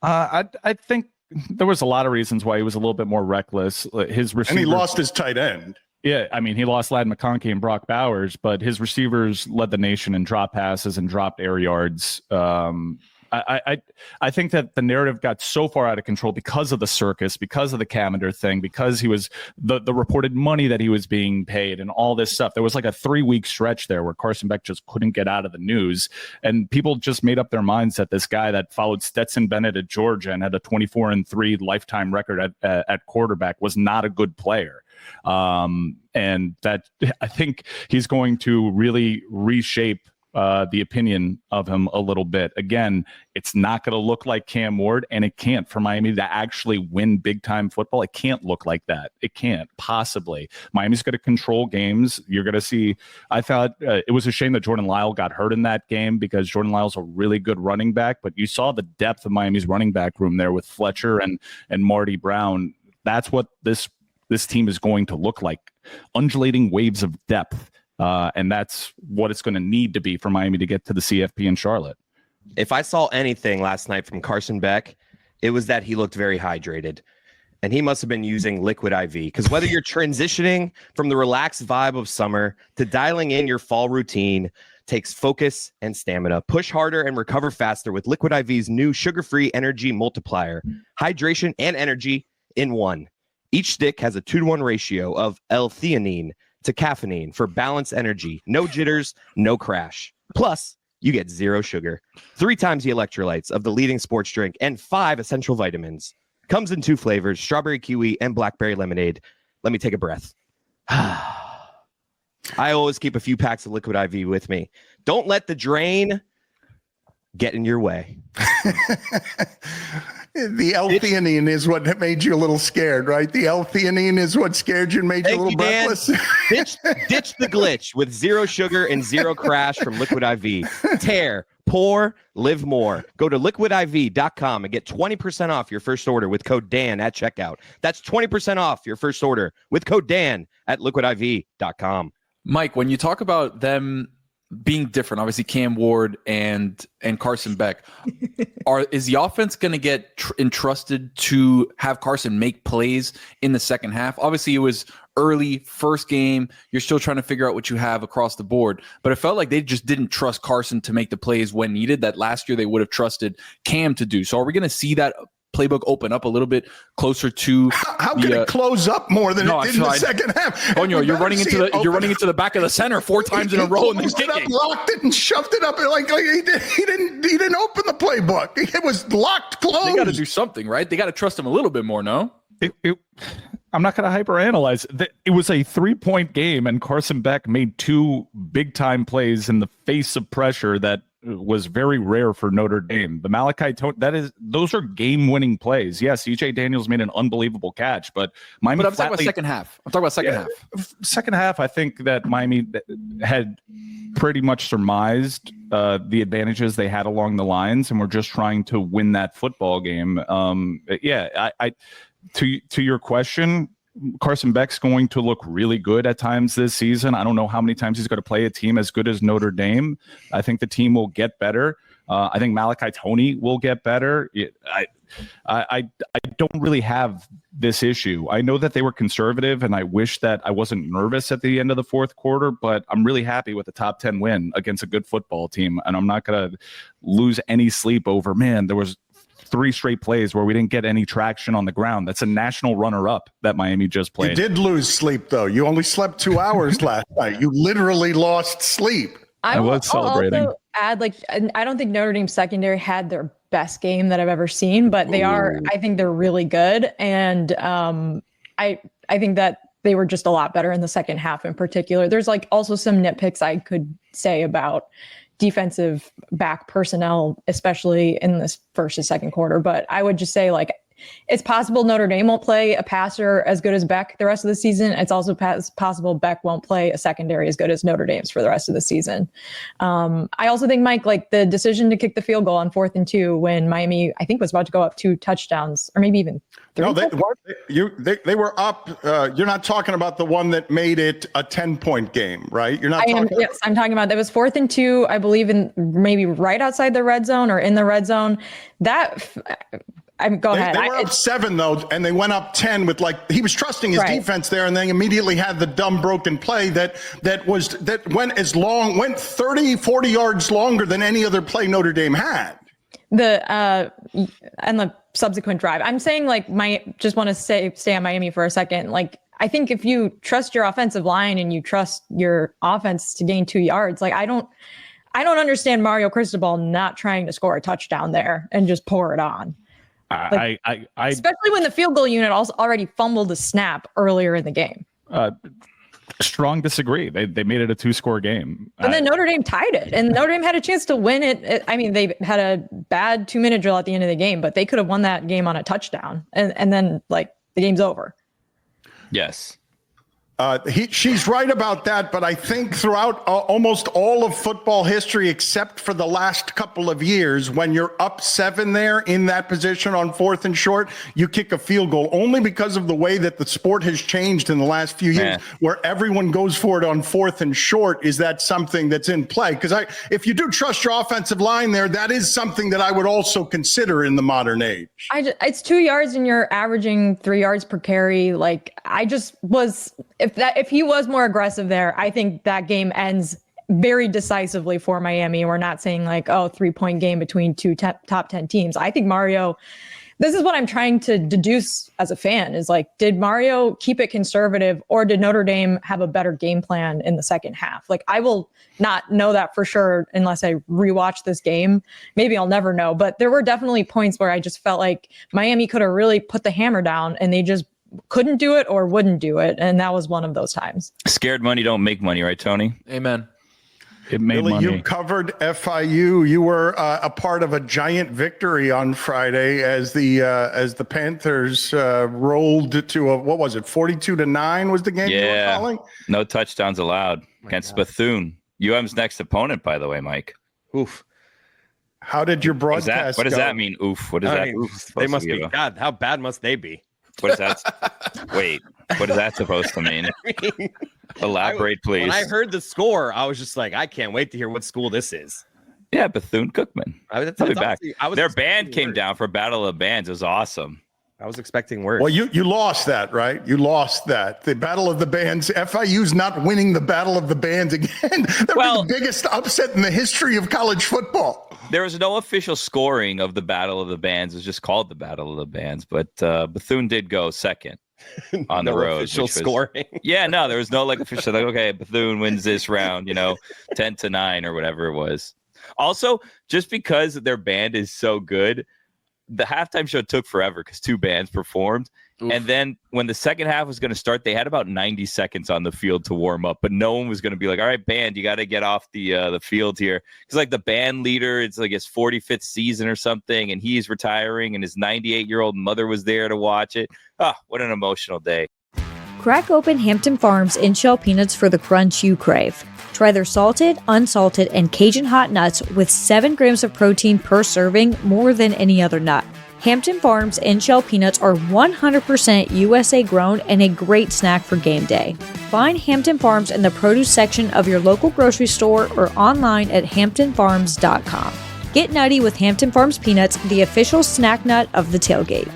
I think there was a lot of reasons why he was a little bit more reckless. His receiver, and he lost his tight end. Yeah, I mean, he lost Ladd McConkey and Brock Bowers, but his receivers led the nation in drop passes and dropped air yards. I think that the narrative got so far out of control because of the circus, because of the calendar thing, because he was the reported money that he was being paid and all this stuff. There was like a 3-week stretch there where Carson Beck just couldn't get out of the news, and people just made up their minds that this guy that followed Stetson Bennett at Georgia and had a 24-3 lifetime record at quarterback was not a good player. And that I think he's going to really reshape the opinion of him a little bit. Again, it's not going to look like Cam Ward, and it can't for Miami to actually win big time football. It can't look like that. It can't possibly. Miami's going to control games. You're going to see. I thought it was a shame that Jordan Lyle got hurt in that game because Jordan Lyle's a really good running back, but you saw the depth of Miami's running back room there with Fletcher and Marty Brown. That's what this team is going to look like. Undulating waves of depth. And that's what it's going to need to be for Miami to get to the CFP in Charlotte. If I saw anything last night from Carson Beck, it was that he looked very hydrated. And he must have been using Liquid IV, because whether you're transitioning from the relaxed vibe of summer to dialing in your fall routine takes focus and stamina. Push harder and recover faster with Liquid IV's new sugar-free energy multiplier. Hydration and energy in one. Each stick has a 2-to-1 ratio of L-theanine to caffeine for balanced energy. No jitters, no crash. Plus, you get 0 sugar, 3 times the electrolytes of the leading sports drink, and 5 essential vitamins. Comes in 2 flavors, strawberry kiwi and blackberry lemonade. Let me take a breath. I always keep a few packs of Liquid IV with me. Don't let the drain get in your way. The L-theanine is what made you a little scared, right? The L-theanine is what scared you and made you a little breathless. Ditch the glitch with 0 sugar and 0 crash from Liquid IV. Tear, pour, live more. Go to liquidiv.com and get 20% off your first order with code Dan at checkout. That's 20% off your first order with code Dan at liquidiv.com. Mike, when you talk about them being different, obviously Cam Ward and Carson Beck, is the offense going to get entrusted to have Carson make plays in the second half? Obviously, it was early, first game. You're still trying to figure out what you have across the board. But it felt like they just didn't trust Carson to make the plays when needed that last year they would have trusted Cam to do. So are we going to see that playbook open up a little bit closer to how can it close up more than it did in the second half? Oh, you're running into the back of the center 4 times in a row and then kicking. Locked it and shoved it up like he didn't open the playbook. It was locked closed. They got to do something, right? They got to trust him a little bit more, no? I'm not going to hyperanalyze. It was a 3-point game, and Carson Beck made 2 big-time plays in the face of pressure that was very rare for Notre Dame. The Malachi those are game-winning plays. Yes, EJ Daniels made an unbelievable catch, but Miami. But I'm talking about second half. Half. Second half, I think that Miami had pretty much surmised the advantages they had along the lines, and we're just trying to win that football game. To your question, Carson Beck's going to look really good at times this season. I don't know how many times he's going to play a team as good as Notre Dame. I think the team will get better. I think Malachi Toney will get better. I don't really have this issue. I know that they were conservative, and I wish that I wasn't nervous at the end of the fourth quarter, but I'm really happy with the top 10 win against a good football team, and I'm not going to lose any sleep over, man, there was 3 straight plays where we didn't get any traction on the ground. That's a national runner-up that Miami just played. You did lose sleep, though. You only slept 2 hours last night. You literally lost sleep. I was celebrating. I'll also add, I don't think Notre Dame secondary had their best game that I've ever seen, but they are. I think they're really good, and I think that they were just a lot better in the second half in particular. There's also some nitpicks I could say about defensive back personnel, especially in this first and second quarter. But I would just say, it's possible Notre Dame won't play a passer as good as Beck the rest of the season. It's also possible Beck won't play a secondary as good as Notre Dame's for the rest of the season. I also think, Mike, the decision to kick the field goal on 4th and 2 when Miami, I think, was about to go up 2 touchdowns, or maybe even 3. No, they were up. You're not talking about the one that made it a 10-point game, right? You're not. Yes, I'm talking about that was 4th and 2, I believe, in maybe right outside the red zone or in the red zone. That Go ahead. They were up 7 though, and they went up 10 with he was trusting his defense there, and then immediately had the dumb broken play that went 30, 40 yards longer than any other play Notre Dame had. And the subsequent drive. I'm saying just want to stay on Miami for a second. I think if you trust your offensive line and you trust your offense to gain 2 yards, I don't understand Mario Cristobal not trying to score a touchdown there and just pour it on. Especially when the field goal unit also already fumbled the snap earlier in the game. Strong disagree. They made it a 2-score game. And then Notre Dame tied it, and Notre Dame had a chance to win it. I mean, they had a bad 2-minute drill at the end of the game, but they could have won that game on a touchdown. And then the game's over. Yes. She's right about that, but I think throughout almost all of football history, except for the last couple of years, when you're up 7 there in that position on 4th and short, you kick a field goal, only because of the way that the sport has changed in the last few years, where everyone goes for it on 4th and short. Is that something that's in play? Because if you do trust your offensive line there, that is something that I would also consider in the modern age. It's 2 yards and you're averaging 3 yards per carry. If he was more aggressive there, I think that game ends very decisively for Miami. We're not saying 3-point game between two top 10 teams. I think Mario, this is what I'm trying to deduce as a fan, is did Mario keep it conservative, or did Notre Dame have a better game plan in the second half? I will not know that for sure unless I rewatch this game. Maybe I'll never know, but there were definitely points where I just felt like Miami could have really put the hammer down and they just couldn't do it or wouldn't do it. And that was one of those times. Scared money don't make money, right, Tony? Amen. It made Billy, money. you covered FIU. You were a part of a giant victory on Friday as the Panthers rolled to a 42-9 was the game you were calling? No touchdowns allowed against Bethune. UM's next opponent, by the way, Mike. Oof. How did your broadcast What does go? that mean? Oof. What does that? Oof, they must be. God, how bad must they be? What is that? Wait, what is that supposed to mean? Elaborate, please. When I heard the score, I was just like, I can't wait to hear what school this is. Yeah, Bethune-Cookman. That's I'll be back. Their band expecting came worse. down for Battle of the Bands. It was awesome. I was expecting worse. Well, you lost that, right? You lost that. The Battle of the Bands. FIU's not winning the Battle of the Bands again. That was the biggest upset in the history of college football. There was no official scoring of the Battle of the Bands. It was just called the Battle of the Bands. But Bethune did go second on the road. Official scoring. Yeah, no, there was no official. Okay, Bethune wins this round, 10-9 or whatever it was. Also, just because their band is so good, the halftime show took forever because 2 bands performed. Oof. And then when the second half was going to start, they had about 90 seconds on the field to warm up, but no one was going to be like, all right, band, you got to get off the field here. Because the band leader, it's his 45th season or something, and he's retiring, and his 98-year-old mother was there to watch it. Ah, what an emotional day. Crack open Hampton Farms in-shell peanuts for the crunch you crave. Try their salted, unsalted, and Cajun hot nuts with 7 grams of protein per serving, more than any other nut. Hampton Farms in-shell peanuts are 100% USA grown and a great snack for game day. Find Hampton Farms in the produce section of your local grocery store or online at hamptonfarms.com. Get nutty with Hampton Farms peanuts, the official snack nut of the tailgate.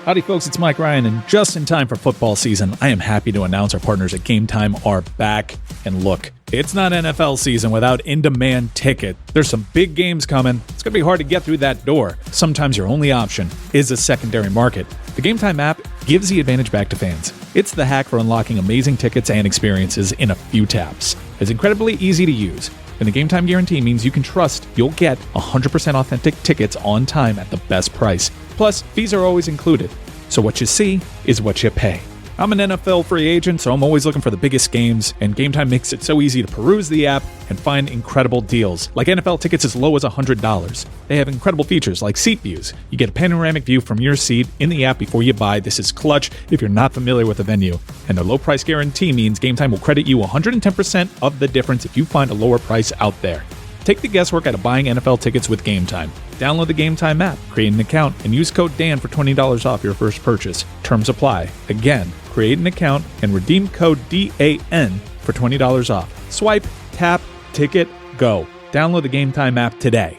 Howdy folks, it's Mike Ryan, and just in time for football season, I am happy to announce our partners at Game Time are back. And look, it's not NFL season without in-demand ticket. There's some big games coming. It's going to be hard to get through that door. Sometimes your only option is a secondary market. The Game Time app gives the advantage back to fans. It's the hack for unlocking amazing tickets and experiences in a few taps. It's incredibly easy to use. And the Game Time guarantee means you can trust you'll get 100% authentic tickets on time at the best price. Plus, fees are always included. So what you see is what you pay. I'm an NFL free agent, so I'm always looking for the biggest games, and Game Time makes it so easy to peruse the app and find incredible deals, like NFL tickets as low as $100. They have incredible features like seat views. You get a panoramic view from your seat in the app before you buy. This is clutch if you're not familiar with the venue. And their low price guarantee means Game Time will credit you 110% of the difference if you find a lower price out there. Take the guesswork out of buying NFL tickets with Game Time. Download the Game Time app, create an account, and use code Dan for $20 off your first purchase. Terms apply. Again, create an account and redeem code DAN for $20 off. Swipe, tap, ticket, go. Download the Game Time app today.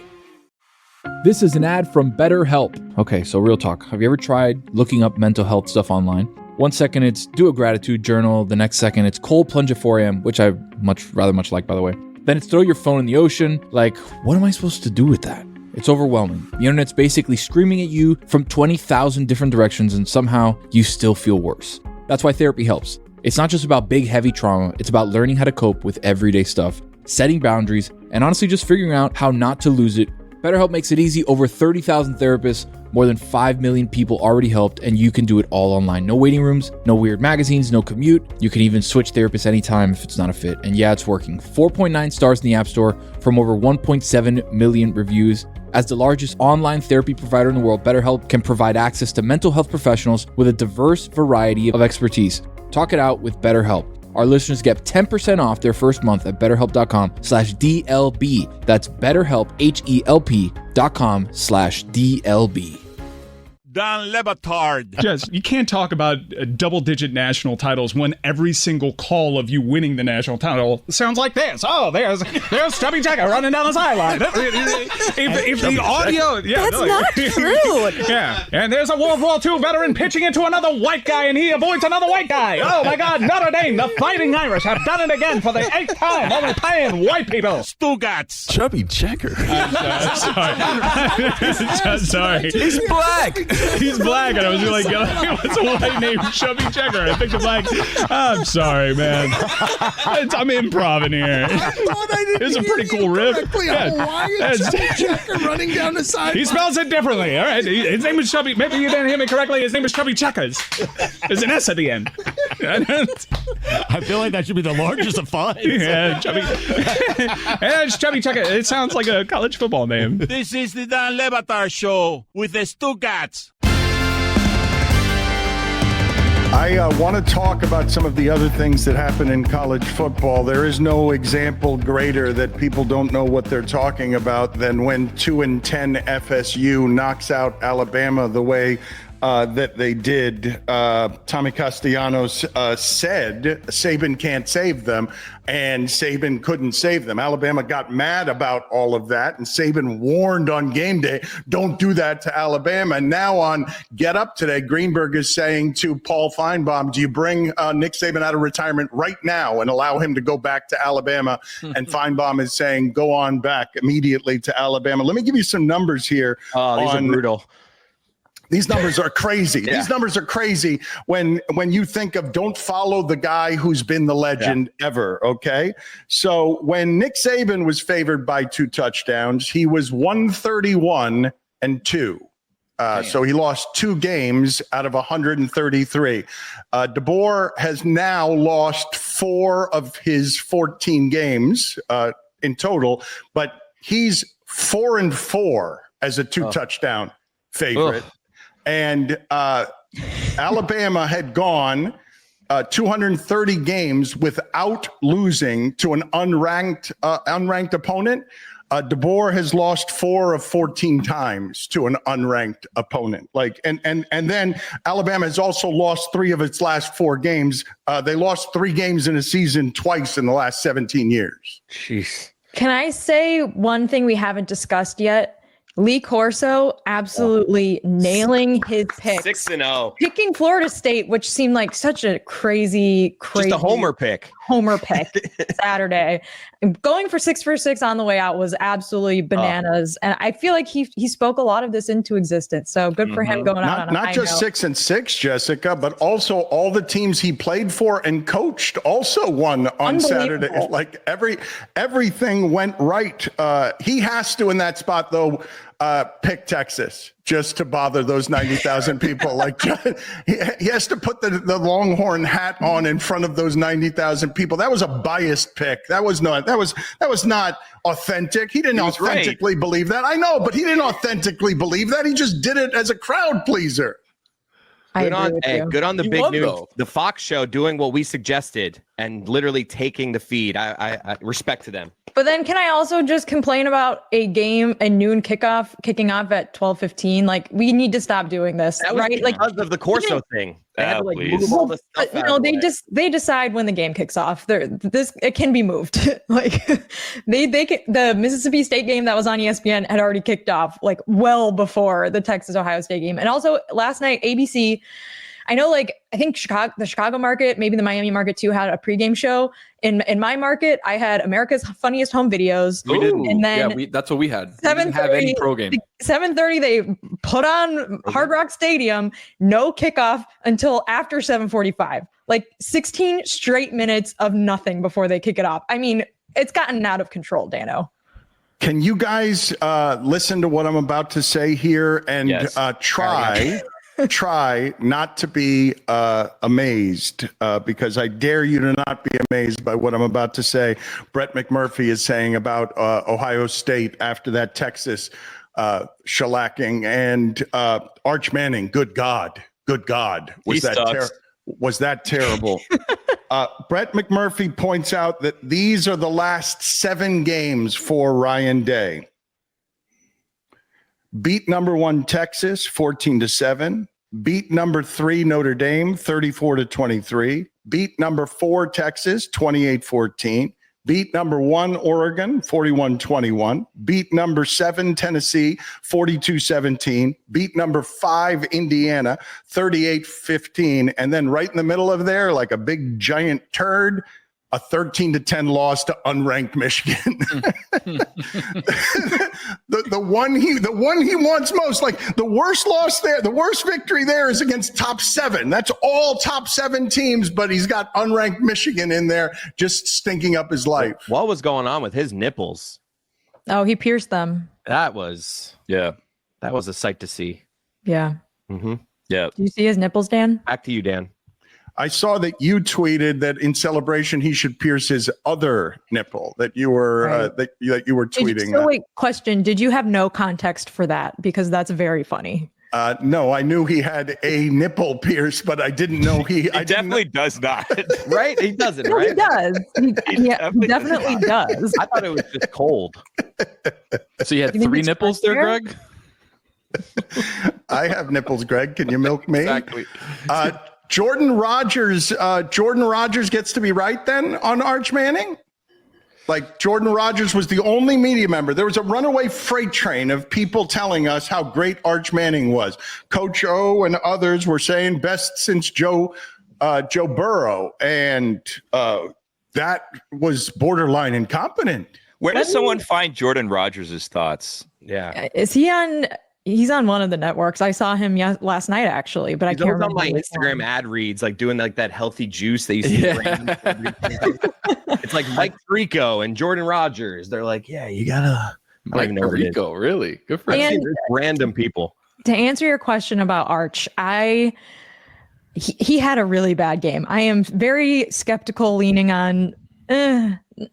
This is an ad from BetterHelp. Okay, so real talk. Have you ever tried looking up mental health stuff online? 1 second it's do a gratitude journal. The next second it's cold plunge at 4 a.m., which I rather much like, by the way. Then it's throw your phone in the ocean. Like, what am I supposed to do with that? It's overwhelming. The internet's basically screaming at you from 20,000 different directions, and somehow you still feel worse. That's why therapy helps. It's not just about big, heavy trauma. It's about learning how to cope with everyday stuff, setting boundaries, and honestly just figuring out how not to lose it. BetterHelp makes it easy. Over 30,000 therapists, more than 5 million people already helped, and you can do it all online. No waiting rooms, no weird magazines, no commute. You can even switch therapists anytime if it's not a fit. And yeah, it's working. 4.9 stars in the App Store from over 1.7 million reviews. As the largest online therapy provider in the world, BetterHelp can provide access to mental health professionals with a diverse variety of expertise. Talk it out with BetterHelp. Our listeners get 10% off their first month at BetterHelp.com/DLB. That's BetterHelp, HELP.com/DLB. Dan Le Batard. Jess, you can't talk about double-digit national titles when every single call of you winning the national title sounds like this. Oh, there's Chubby Checker running down the sideline. if the audio, yeah, that's not true. Yeah, and there's a World War II veteran pitching into another white guy, and he avoids another white guy. Oh my God, Notre Dame, the Fighting Irish, have done it again for the 8th time, only playing white people. Stugotz. Chubby Checker. I'm sorry. He's black. He's black, and I was like, what's a white named Chubby Checker? I picked a black. I'm sorry, man. I'm improv here. It's a pretty cool riff. Checker running down the side. He spells it differently. All right, his name is Chubby. Maybe you didn't hear me correctly. His name is Chubby Checkers. There's an S at the end. I feel like that should be the largest of 5. Yeah, Chubby. Yeah, it's Chubby Checker. It sounds like a college football name. This is the Dan Le Batard Show with the Stugotz. I want to talk about some of the other things that happen in college football. There is no example greater that people don't know what they're talking about than when 2-10 FSU knocks out Alabama the way that they did. Tommy Castellanos said Saban can't save them, and Saban couldn't save them. Alabama got mad about all of that, and Saban warned on game day, don't do that to Alabama. And now on Get Up today, Greenberg is saying to Paul Feinbaum, do you bring Nick Saban out of retirement right now and allow him to go back to Alabama? And Feinbaum is saying, go on back immediately to Alabama. Let me give you some numbers here. Oh, these are brutal. These numbers are crazy. Yeah. These numbers are crazy when you think of don't follow the guy who's been the legend ever, okay? So when Nick Saban was favored by 2 touchdowns, he was 131-2. So he lost 2 games out of 133. DeBoer has now lost 4 of his 14 games in total, but he's 4-4 as a 2-touchdown favorite. And Alabama had gone 230 games without losing to an unranked opponent. DeBoer has lost 4 of 14 times to an unranked opponent. And then Alabama has also lost 3 of its last 4 games. They lost 3 games in a season twice in the last 17 years. Jeez. Can I say one thing we haven't discussed yet? Lee Corso absolutely nailing his picks. 6-0. Picking Florida State, which seemed like such a crazy Just a homer pick Saturday. Going for 6 for 6 on the way out was absolutely bananas. And I feel like he spoke a lot of this into existence. So good for him going out on a high Not just 6-6, Jessica, but also all the teams he played for and coached also won on Saturday. Like everything went right. He has to in that spot though. Pick Texas just to bother those 90,000 people. Like he has to put the Longhorn hat on in front of those 90,000 people. That was a biased pick. That was not authentic. He didn't authentically believe that. I know, but he didn't authentically believe that. He just did it as a crowd pleaser. Good on the big news. The Fox show doing what we suggested and literally taking the feed. I respect to them. But then can I also just complain about a noon kickoff kicking off at 12:15? Like, we need to stop doing this, That was right? because of the Corso thing. They had to move all the stuff out of the way. They decide when the game kicks off. It can be moved. Like the Mississippi State game that was on ESPN had already kicked off like well before the Texas Ohio State game. And also last night, ABC, I know, like, I think the Chicago market, maybe the Miami market too, had a pregame show. In my market, I had America's Funniest Home Videos. We did. And then that's what we had. 7:30, we didn't have any pro game. 7:30, they put on Hard Rock Stadium, no kickoff until after 7:45. Like 16 straight minutes of nothing before they kick it off. I mean, it's gotten out of control, Dano. Can you guys listen to what I'm about to say here and try not to be amazed because I dare you to not be amazed by what I'm about to say. Brett McMurphy is saying about Ohio State after that Texas shellacking, and Arch Manning. Good God, was that terrible? Brett McMurphy points out that these are the last 7 games for Ryan Day. Beat number 1 Texas 14-7. Beat number 3 Notre Dame 34-23. Beat number 4 Texas 28-14. Beat number 1 Oregon 41-21. Beat number 7 Tennessee 42-17. Beat number 5 Indiana 38-15. And then right in the middle of there, like a big giant turd, a 13-10 loss to unranked Michigan. the one he wants most, like the worst loss there, the worst victory there is against top 7. That's all top 7 teams, but he's got unranked Michigan in there just stinking up his life. What was going on with his nipples? Oh, he pierced them. That was a sight to see. Yeah. Mm-hmm. Yeah. Do you see his nipples, Dan? Back to you, Dan. I saw that you tweeted that in celebration he should pierce his other nipple. That you were that you were tweeting. So wait, question: did you have no context for that? Because that's very funny. No, I knew he had a nipple pierced, but I didn't know he. He definitely does not. Right? He doesn't. No, right? he does. He definitely does. I thought it was just cold. So you had 3 nipples there, Greg? I have nipples, Greg. Can you milk me? Exactly. Jordan Rogers gets to be right then on Arch Manning? Like Jordan Rogers was the only media member. There was a runaway freight train of people telling us how great Arch Manning was. Coach O and others were saying best since Joe Burrow. And that was borderline incompetent. Where does someone find Jordan Rogers' thoughts? Yeah. Is he on? He's on one of the networks. I saw him last night, actually, but I can't remember. On my Instagram ad reads, like doing like that healthy juice they used to It's like Mike Tirico and Jordan Rogers. They're like, yeah, you gotta. Mike Tirico, really? Good for him. Random people. To answer your question about Arch, he had a really bad game. I am very skeptical, leaning on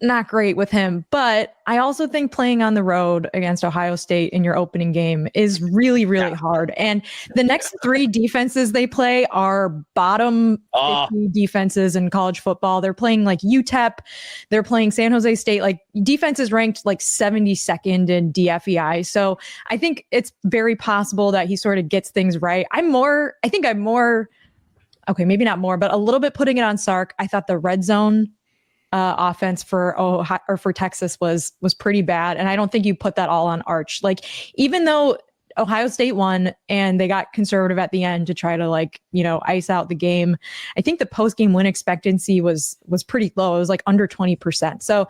not great with him, but I also think playing on the road against Ohio State in your opening game is really, really hard. And the next 3 defenses they play are bottom 50 defenses in college football. They're playing like UTEP. They're playing San Jose State. Like defense is ranked like 72nd in DFEI. So I think it's very possible that he sort of gets things right. Okay, maybe not more, but a little bit putting it on Sark. I thought the red zone offense for Texas was pretty bad, and I don't think you put that all on Arch. Like, even though Ohio State won and they got conservative at the end to try to ice out the game, I think the post-game win expectancy was pretty low. It was like under 20%. So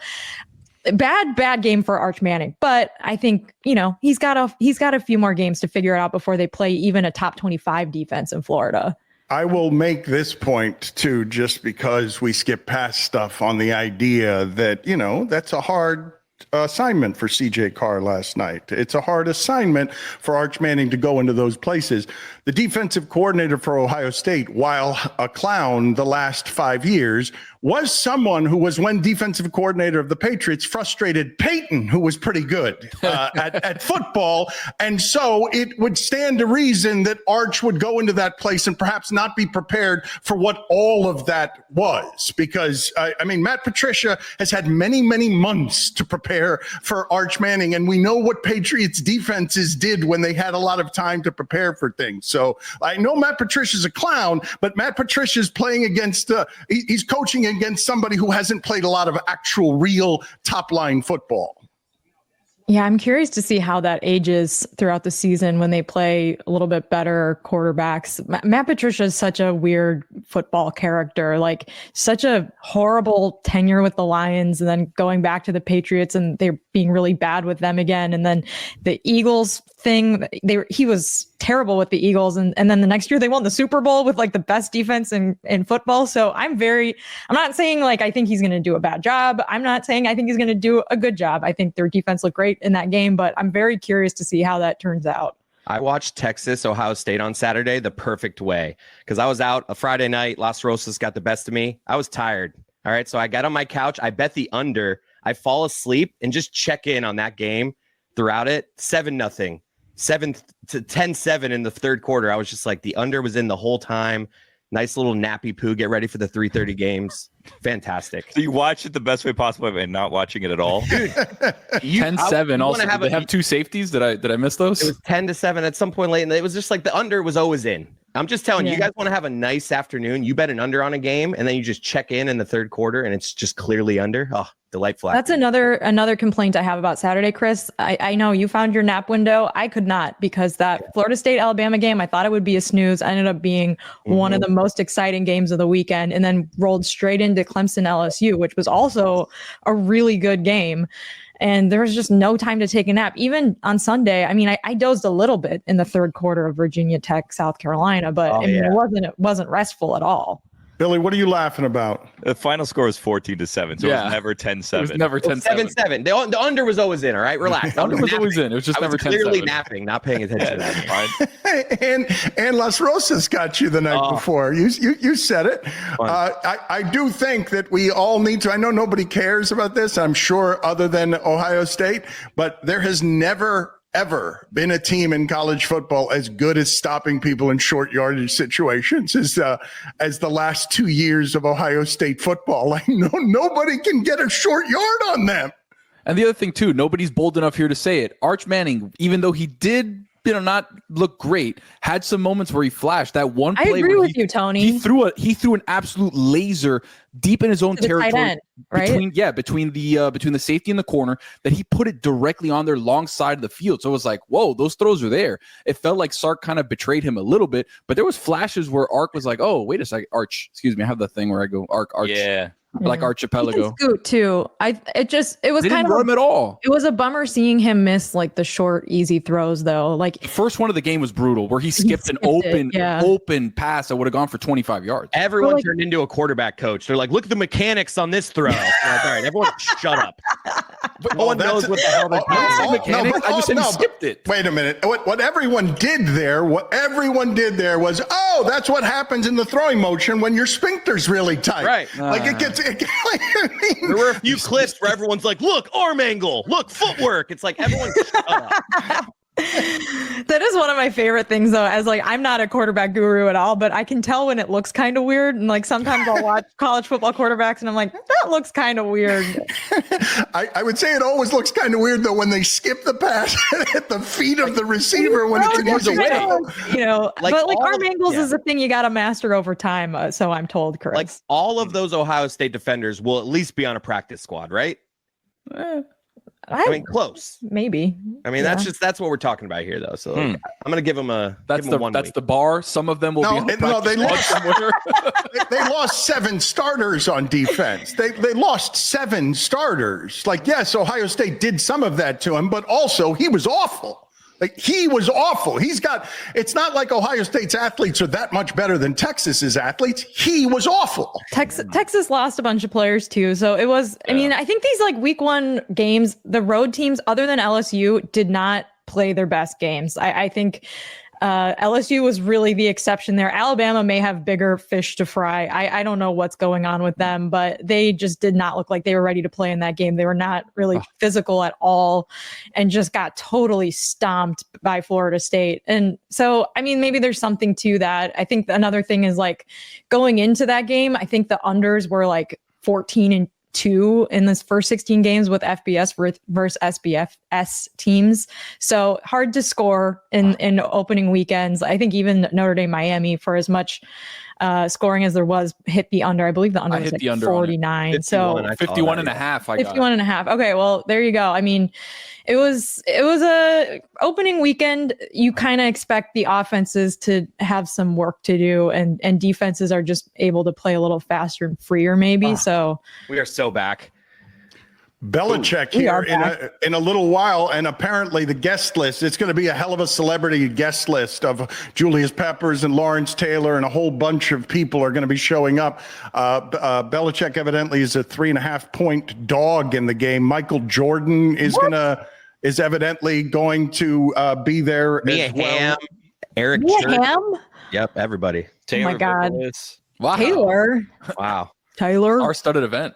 bad game for Arch Manning, but I think he's got a few more games to figure it out before they play even a top 25 defense in Florida. I will make this point too, just because we skip past stuff on the idea that, that's a hard assignment for CJ Carr last night. It's a hard assignment for Arch Manning to go into those places. The defensive coordinator for Ohio State, while a clown the last 5 years, was someone who was when defensive coordinator of the Patriots, frustrated Peyton, who was pretty good at football. And so it would stand to reason that Arch would go into that place and perhaps not be prepared for what all of that was. Because, I mean, Matt Patricia has had many, many months to prepare for Arch Manning. And we know what Patriots defenses did when they had a lot of time to prepare for things. So I know Matt Patricia's a clown, but Matt Patricia's playing against, he's coaching against somebody who hasn't played a lot of actual real top line football. Yeah, I'm curious to see how that ages throughout the season when they play a little bit better quarterbacks. Matt Patricia is such a weird football character, like such a horrible tenure with the Lions and then going back to the Patriots and they're being really bad with them again. And then the Eagles thing, he was terrible with the Eagles. And then the next year they won the Super Bowl with like the best defense in football. So I'm not saying like I think he's going to do a bad job. I'm not saying I think he's going to do a good job. I think their defense looked great in that game, but I'm very curious to see how that turns out. I watched Texas, Ohio State on Saturday the perfect way because I was out a Friday night. Las Rosas got the best of me. I was tired. All right. So I got on my couch. I bet the under. I fall asleep and just check in on that game throughout it. 7-0, 10-7 in the third quarter. I was just like, the under was in the whole time. Nice little nappy poo. Get ready for the 3:30 games. Fantastic. So you watched it the best way possible and not watching it at all? 10-7. Also, did they have two safeties? Did I miss those? It was 10-7 at some point late, and it was just like the under was always in. I'm just telling you, you guys want to have a nice afternoon. You bet an under on a game, and then you just check in the third quarter, and it's just clearly under. Oh, delightful. That's another complaint I have about Saturday, Chris. I know you found your nap window. I could not because that Florida State Alabama game, I thought it would be a snooze. I ended up being one of the most exciting games of the weekend, and then rolled straight into Clemson LSU, which was also a really good game. And there was just no time to take a nap. Even on Sunday, I mean, I dozed a little bit in the third quarter of Virginia Tech, South Carolina, but it wasn't restful at all. Billy, what are you laughing about? The final score was 14-7, so it was never 10-7. It was never 10-7. 7-7. The under was always in, all right? Relax. The under was always in. It was just never 10-7. Clearly napping, not paying attention. and Las Rosas got you the night before. You said it. I do think that we all need to. I know nobody cares about this, I'm sure, other than Ohio State, but there has never ever been a team in college football as good as stopping people in short yardage situations as the last 2 years of Ohio State football. Like nobody can get a short yard on them. And the other thing too, nobody's bold enough here to say it. Arch Manning, even though he did not look great, had some moments where he flashed. That one play I agree with you, Tony. He threw an absolute laser deep in his own territory, tight end, right? between the safety and the corner, that he put it directly on their long side of the field. So it was like, whoa, those throws are there. It felt like Sark kind of betrayed him a little bit, but there was flashes where Arch was like, oh, wait a second, Arch, excuse me, I have the thing where I go Arch. Yeah. Like Archipelago. Scoot too. It was they kind didn't run him at all. It was a bummer seeing him miss like the short, easy throws though. Like the first one of the game was brutal, where he skipped an open pass that would have gone for 25 yards. Everyone turned into a quarterback coach. They're like, look at the mechanics on this throw. Like, all right, everyone, shut up. No one knows what the hell they're doing. Mechanics. I just said he skipped it. Wait a minute. What everyone did there was, that's what happens in the throwing motion when your sphincter's really tight. Right. Like it gets. There were a few clips where everyone's like, look, arm angle, look, footwork. It's like everyone shut up. That is one of my favorite things though, as like I'm not a quarterback guru at all, but I can tell when it looks kind of weird. And like sometimes I'll watch college football quarterbacks and I'm like, that looks kind of weird. I would say it always looks kind of weird though when they skip the pass at the feet of the receiver when it goes away. But like arm angles is a thing you got to master over time. So I'm told, Chris. Like all of those Ohio State defenders will at least be on a practice squad, right? I mean, close. Maybe. I mean, that's what we're talking about here, though. So like, I'm going to give them that's the bar. Some of them will be. They lost 7 starters on defense. They lost 7 starters. Like, yes, Ohio State did some of that to him, but also he was awful. Like he was awful. It's not like Ohio State's athletes are that much better than Texas's athletes. He was awful. Texas lost a bunch of players too. So it was, I mean, I think these like week 1 games, the road teams other than LSU did not play their best games. I think LSU was really the exception there. Alabama may have bigger fish to fry. I don't know what's going on with them, but they just did not look like they were ready to play in that game. They were not really physical at all and just got totally stomped by Florida State. And so, I mean, maybe there's something to that. I think another thing is like going into that game, I think the unders were like 14-2 in this first 16 games with FBS versus SBFS teams. So hard to score in opening weekends. I think even Notre Dame Miami, for as much scoring as there was, hit the under. I believe the under was like 49. So 51 and a half. 51 and a half. Okay, well, there you go. I mean, it was a opening weekend. You kind of expect the offenses to have some work to do, and defenses are just able to play a little faster and freer, maybe. So we are so back. Belichick here in a little while, and apparently the guest list, it's going to be a hell of a celebrity guest list of Julius Peppers and Lawrence Taylor, and a whole bunch of people are going to be showing up. Belichick evidently is a 3.5-point dog in the game. Michael Jordan is evidently going to be there as well. Eric Ham? Yep, everybody. Oh my God. Wow. Taylor. Wow. Taylor. Star-studded event.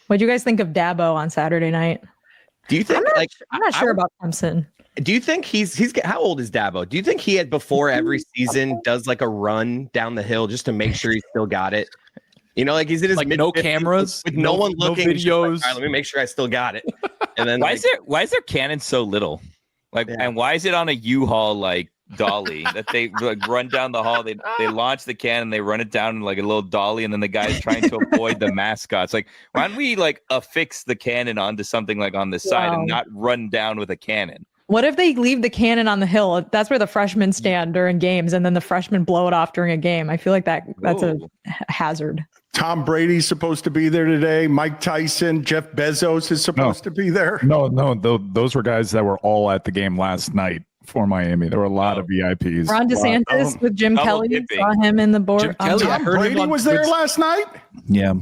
What do you guys think of Dabo on Saturday night? Do you think I'm not sure about Clemson. Do you think he's how old is Dabo? Do you think he had before every season does like a run down the hill just to make sure he still got it? You know, like he's in his no cameras, with no one looking, no videos. Like, all right, let me make sure I still got it. And then why is their cannon so little? Like, and why is it on a U-Haul like dolly that they like run down the hall? They launch the cannon, they run it down like a little dolly, and then the guy's trying to avoid the mascots. Like, why don't we like affix the cannon onto something like on the side and not run down with a cannon? What if they leave the cannon on the hill? That's where the freshmen stand during games, and then the freshmen blow it off during a game. I feel like that's a hazard. Tom Brady's supposed to be there today. Mike Tyson, Jeff Bezos is supposed to be there. No, those were guys that were all at the game last night for Miami. There were a lot of VIPs. Ron DeSantis with Jim Kelly. Saw him in the board. Jim Kelly, Tom Brady was there last night? Yeah.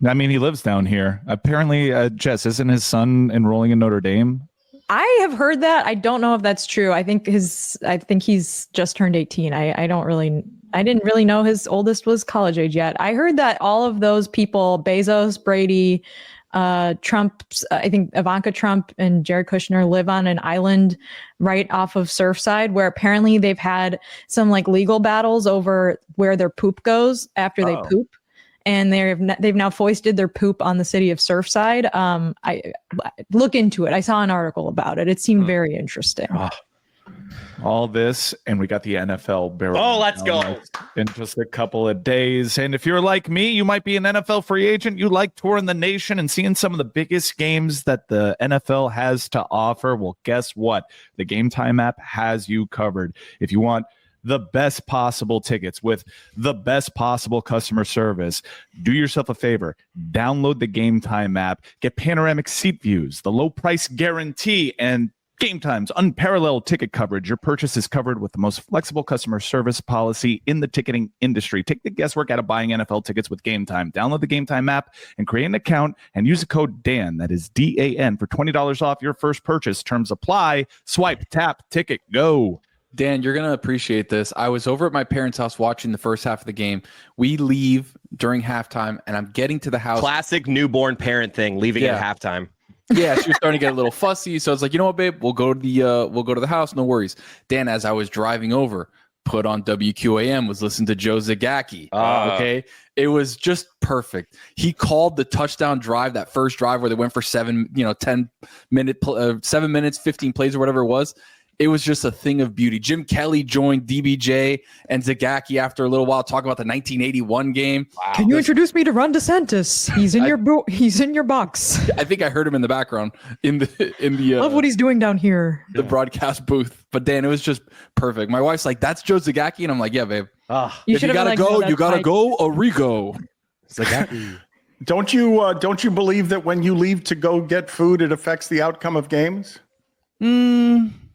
I mean, he lives down here. Apparently, Jess, isn't his son enrolling in Notre Dame? I have heard that. I don't know if that's true. I think he's just turned 18. I didn't really know his oldest was college age yet. I heard that all of those people, Bezos, Brady, Trump, I think Ivanka Trump and Jared Kushner, live on an island right off of Surfside, where apparently they've had some like legal battles over where their poop goes after they poop. And they've now foisted their poop on the city of Surfside. I look into it. I saw an article about it. It seemed very interesting. All this, and we got the NFL barrel. Oh, let's go. In just a couple of days. And if you're like me, you might be an NFL free agent. You like touring the nation and seeing some of the biggest games that the NFL has to offer. Well, guess what? The Game Time app has you covered. If you want the best possible tickets with the best possible customer service, do yourself a favor. Download the Game Time app. Get panoramic seat views, the low price guarantee, and Game Time's unparalleled ticket coverage. Your purchase is covered with the most flexible customer service policy in the ticketing industry. Take the guesswork out of buying NFL tickets with Game Time. Download the Game Time app and create an account and use the code DAN, that is DAN, for $20 off your first purchase. Terms apply. Swipe, tap, ticket, go. Dan, you're going to appreciate this. I was over at my parents' house watching the first half of the game. We leave during halftime, and I'm getting to the house. Classic newborn parent thing, leaving at halftime. Yeah, she was starting to get a little fussy. So I was like, you know what, babe? We'll go to the house. No worries. Dan, as I was driving over, put on WQAM, was listening to Joe Zagacki. Okay. It was just perfect. He called the touchdown drive, that first drive where they went for 7 minutes, 15 plays or whatever it was. It was just a thing of beauty. Jim Kelly joined DBJ and Zagacki after a little while, talking about the 1981 game. Wow. Can you introduce me to Ron DeSantis? He's in your box. I think I heard him in the background in the love what he's doing down here, the broadcast booth. But Dan, it was just perfect. My wife's like, "That's Joe Zagacki," and I'm like, "Yeah, babe. If you gotta go, you gotta go. Arrigo." Zagacki. Don't you believe that when you leave to go get food, it affects the outcome of games?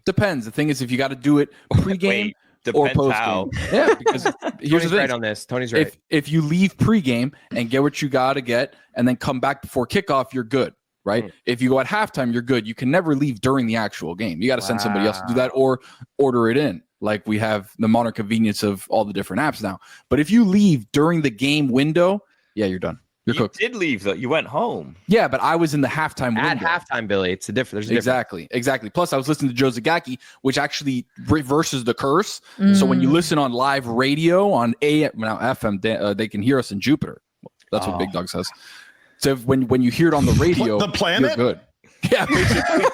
Depends. The thing is, if you got to do it pregame or postgame. How. Yeah, because here's the thing. Right on this. Tony's right. If you leave pregame and get what you got to get, and then come back before kickoff, you're good. right? If you go at halftime, you're good. You can never leave during the actual game. You got to send somebody else to do that or order it in. Like we have the modern convenience of all the different apps now. But if you leave during the game window, yeah, you're done. You're cooked. You did leave though. You went home. Yeah, but I was in the halftime window. At halftime, Billy. It's a different. There's a difference. Exactly. Plus, I was listening to Joe Zagacki, which actually reverses the curse. So when you listen on live radio on FM, they can hear us in Jupiter. That's what Big Dog says. So when you hear it on the radio, the planet, you're good. Yeah, basically.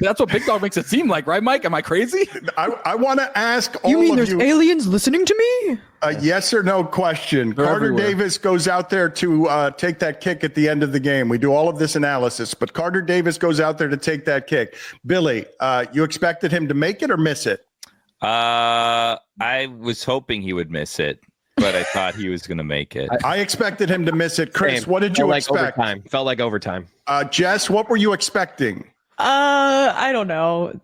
that's what Big Dog makes it seem like, right, Mike? Am I crazy? I want to ask all You mean of there's you aliens listening to me? a yes or no question. They're Carter everywhere. Davis goes out there to take that kick at the end of the game. We do all of this analysis, but Carter Davis goes out there to take that kick. Billy, you expected him to make it or miss it? I was hoping he would miss it, but I thought he was going to make it. I expected him to miss it. Chris, what did you expect? Felt like overtime. Jess, what were you expecting? I don't know.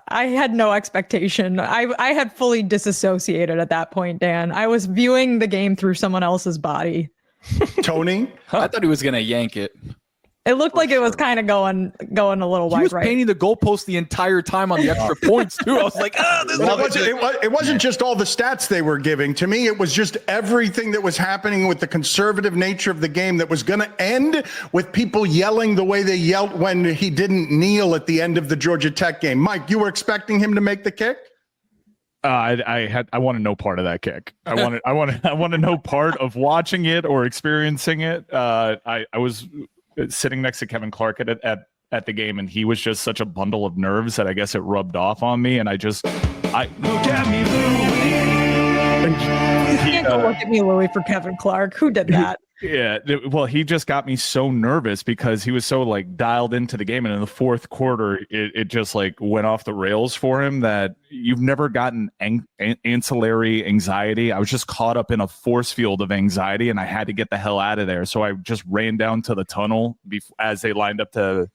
I had no expectation. I had fully disassociated at that point, Dan. I was viewing the game through someone else's body. Tony? I thought he was going to yank it. It looked like it was kind of going a little wide. He was right. painting the goalpost the entire time on the extra points too. I was like, it wasn't just all the stats they were giving. To me, it was just everything that was happening with the conservative nature of the game that was going to end with people yelling the way they yelled when he didn't kneel at the end of the Georgia Tech game. Mike, you were expecting him to make the kick? I want to know part of that kick. I want to know part of watching it or experiencing it. I was sitting next to Kevin Clark at the game, and he was just such a bundle of nerves that I guess it rubbed off on me, and I look at me, Louie. You can't go look at me, Louie, for Kevin Clark. Who did that? Yeah, well, he just got me so nervous because he was so like dialed into the game, and in the fourth quarter, it just like went off the rails for him. That you've never gotten ancillary anxiety. I was just caught up in a force field of anxiety, and I had to get the hell out of there. So I just ran down to the tunnel as they lined up to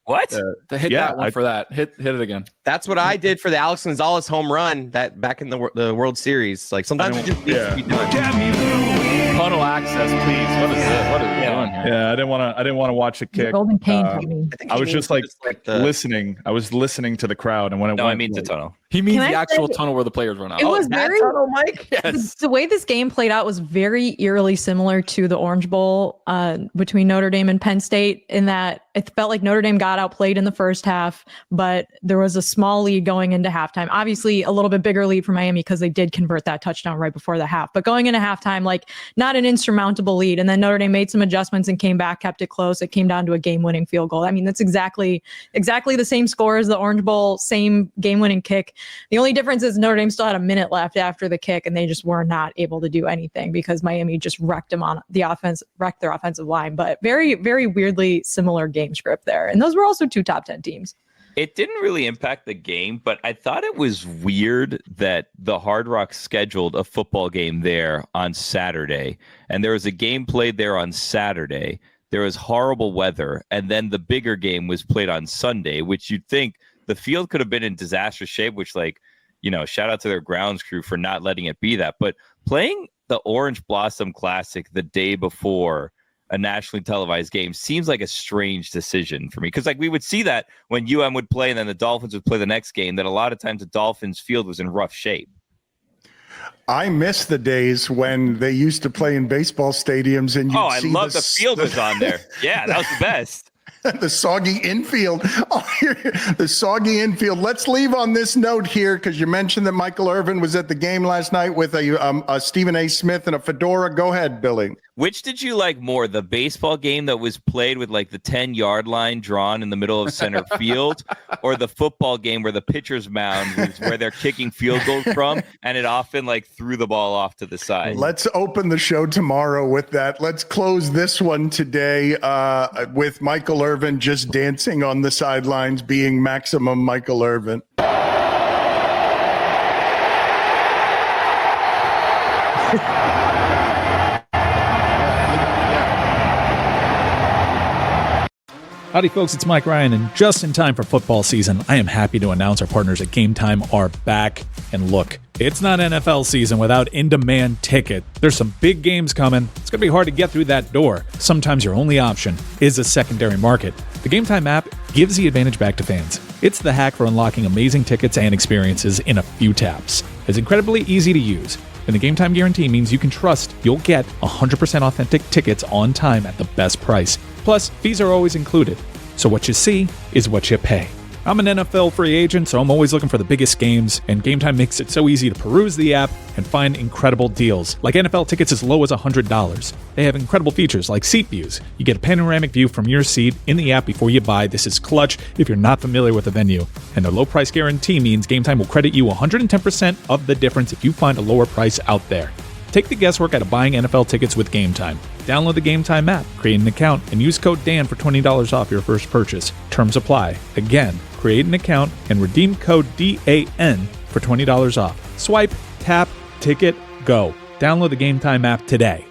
hit that one for that. Hit it again. That's what I did for the Alex Gonzalez home run that back in the World Series. Like sometimes it just needs to be done. Tunnel access, please. What is it? What are we doing here? Yeah, I didn't want to watch a kick. Golden pain for me. I was just like listening. I was listening to the crowd, and when it went, I mean the tunnel. He means Can the I actual say- tunnel where the players run out. It was very Mike. Yes. the way this game played out was very eerily similar to the Orange Bowl between Notre Dame and Penn State, in that it felt like Notre Dame got outplayed in the first half, but there was a small lead going into halftime. Obviously, a little bit bigger lead for Miami because they did convert that touchdown right before the half. But going into halftime, like not an insurmountable lead. And then Notre Dame made some adjustments and came back, kept it close. It came down to a game-winning field goal. I mean, that's exactly the same score as the Orange Bowl, same game-winning kick. The only difference is Notre Dame still had a minute left after the kick, and they just were not able to do anything because Miami just wrecked them on the offense, wrecked their offensive line. But very, very weirdly similar game script there. And those were also two top 10 teams. It didn't really impact the game, but I thought it was weird that the Hard Rock scheduled a football game there on Saturday, and there was a game played there on Saturday. There was horrible weather, and then the bigger game was played on Sunday, which you'd think the field could have been in disastrous shape, which, like, you know, shout out to their grounds crew for not letting it be that. But playing the Orange Blossom Classic the day before a nationally televised game seems like a strange decision for me, because like we would see that when UM would play and then the Dolphins would play the next game, that a lot of times the Dolphins field was in rough shape. I miss the days when they used to play in baseball stadiums, and you'd I see love the field was on there. Yeah, that was the best. The soggy infield. The soggy infield. Let's leave on this note here, because you mentioned that Michael Irvin was at the game last night with a Stephen A. Smith and a fedora. Go ahead, Billy. Which did you like more, the baseball game that was played with like the 10-yard line drawn in the middle of center field, or the football game where the pitcher's mound was where they're kicking field goals from, and it often like threw the ball off to the side? Let's open the show tomorrow with that. Let's close this one today with Michael Irvin just dancing on the sidelines, being maximum Michael Irvin. Howdy, folks. It's Mike Ryan, and just in time for football season, I am happy to announce our partners at Game Time are back. And look, it's not NFL season without in-demand ticket. There's some big games coming. It's going to be hard to get through that door. Sometimes your only option is a secondary market. The Game Time app gives the advantage back to fans. It's the hack for unlocking amazing tickets and experiences in a few taps. It's incredibly easy to use. And the Game Time guarantee means you can trust you'll get 100% authentic tickets on time at the best price. Plus, fees are always included. So what you see is what you pay. I'm an NFL free agent, so I'm always looking for the biggest games, and Game Time makes it so easy to peruse the app and find incredible deals, like NFL tickets as low as $100. They have incredible features like seat views. You get a panoramic view from your seat in the app before you buy. This is clutch if you're not familiar with the venue. And their low price guarantee means Game Time will credit you 110% of the difference if you find a lower price out there. Take the guesswork out of buying NFL tickets with Game Time. Download the Game Time app, create an account, and use code Dan for $20 off your first purchase. Terms apply. Again, create an account and redeem code DAN for $20 off. Swipe, tap, ticket, go. Download the Game Time app today.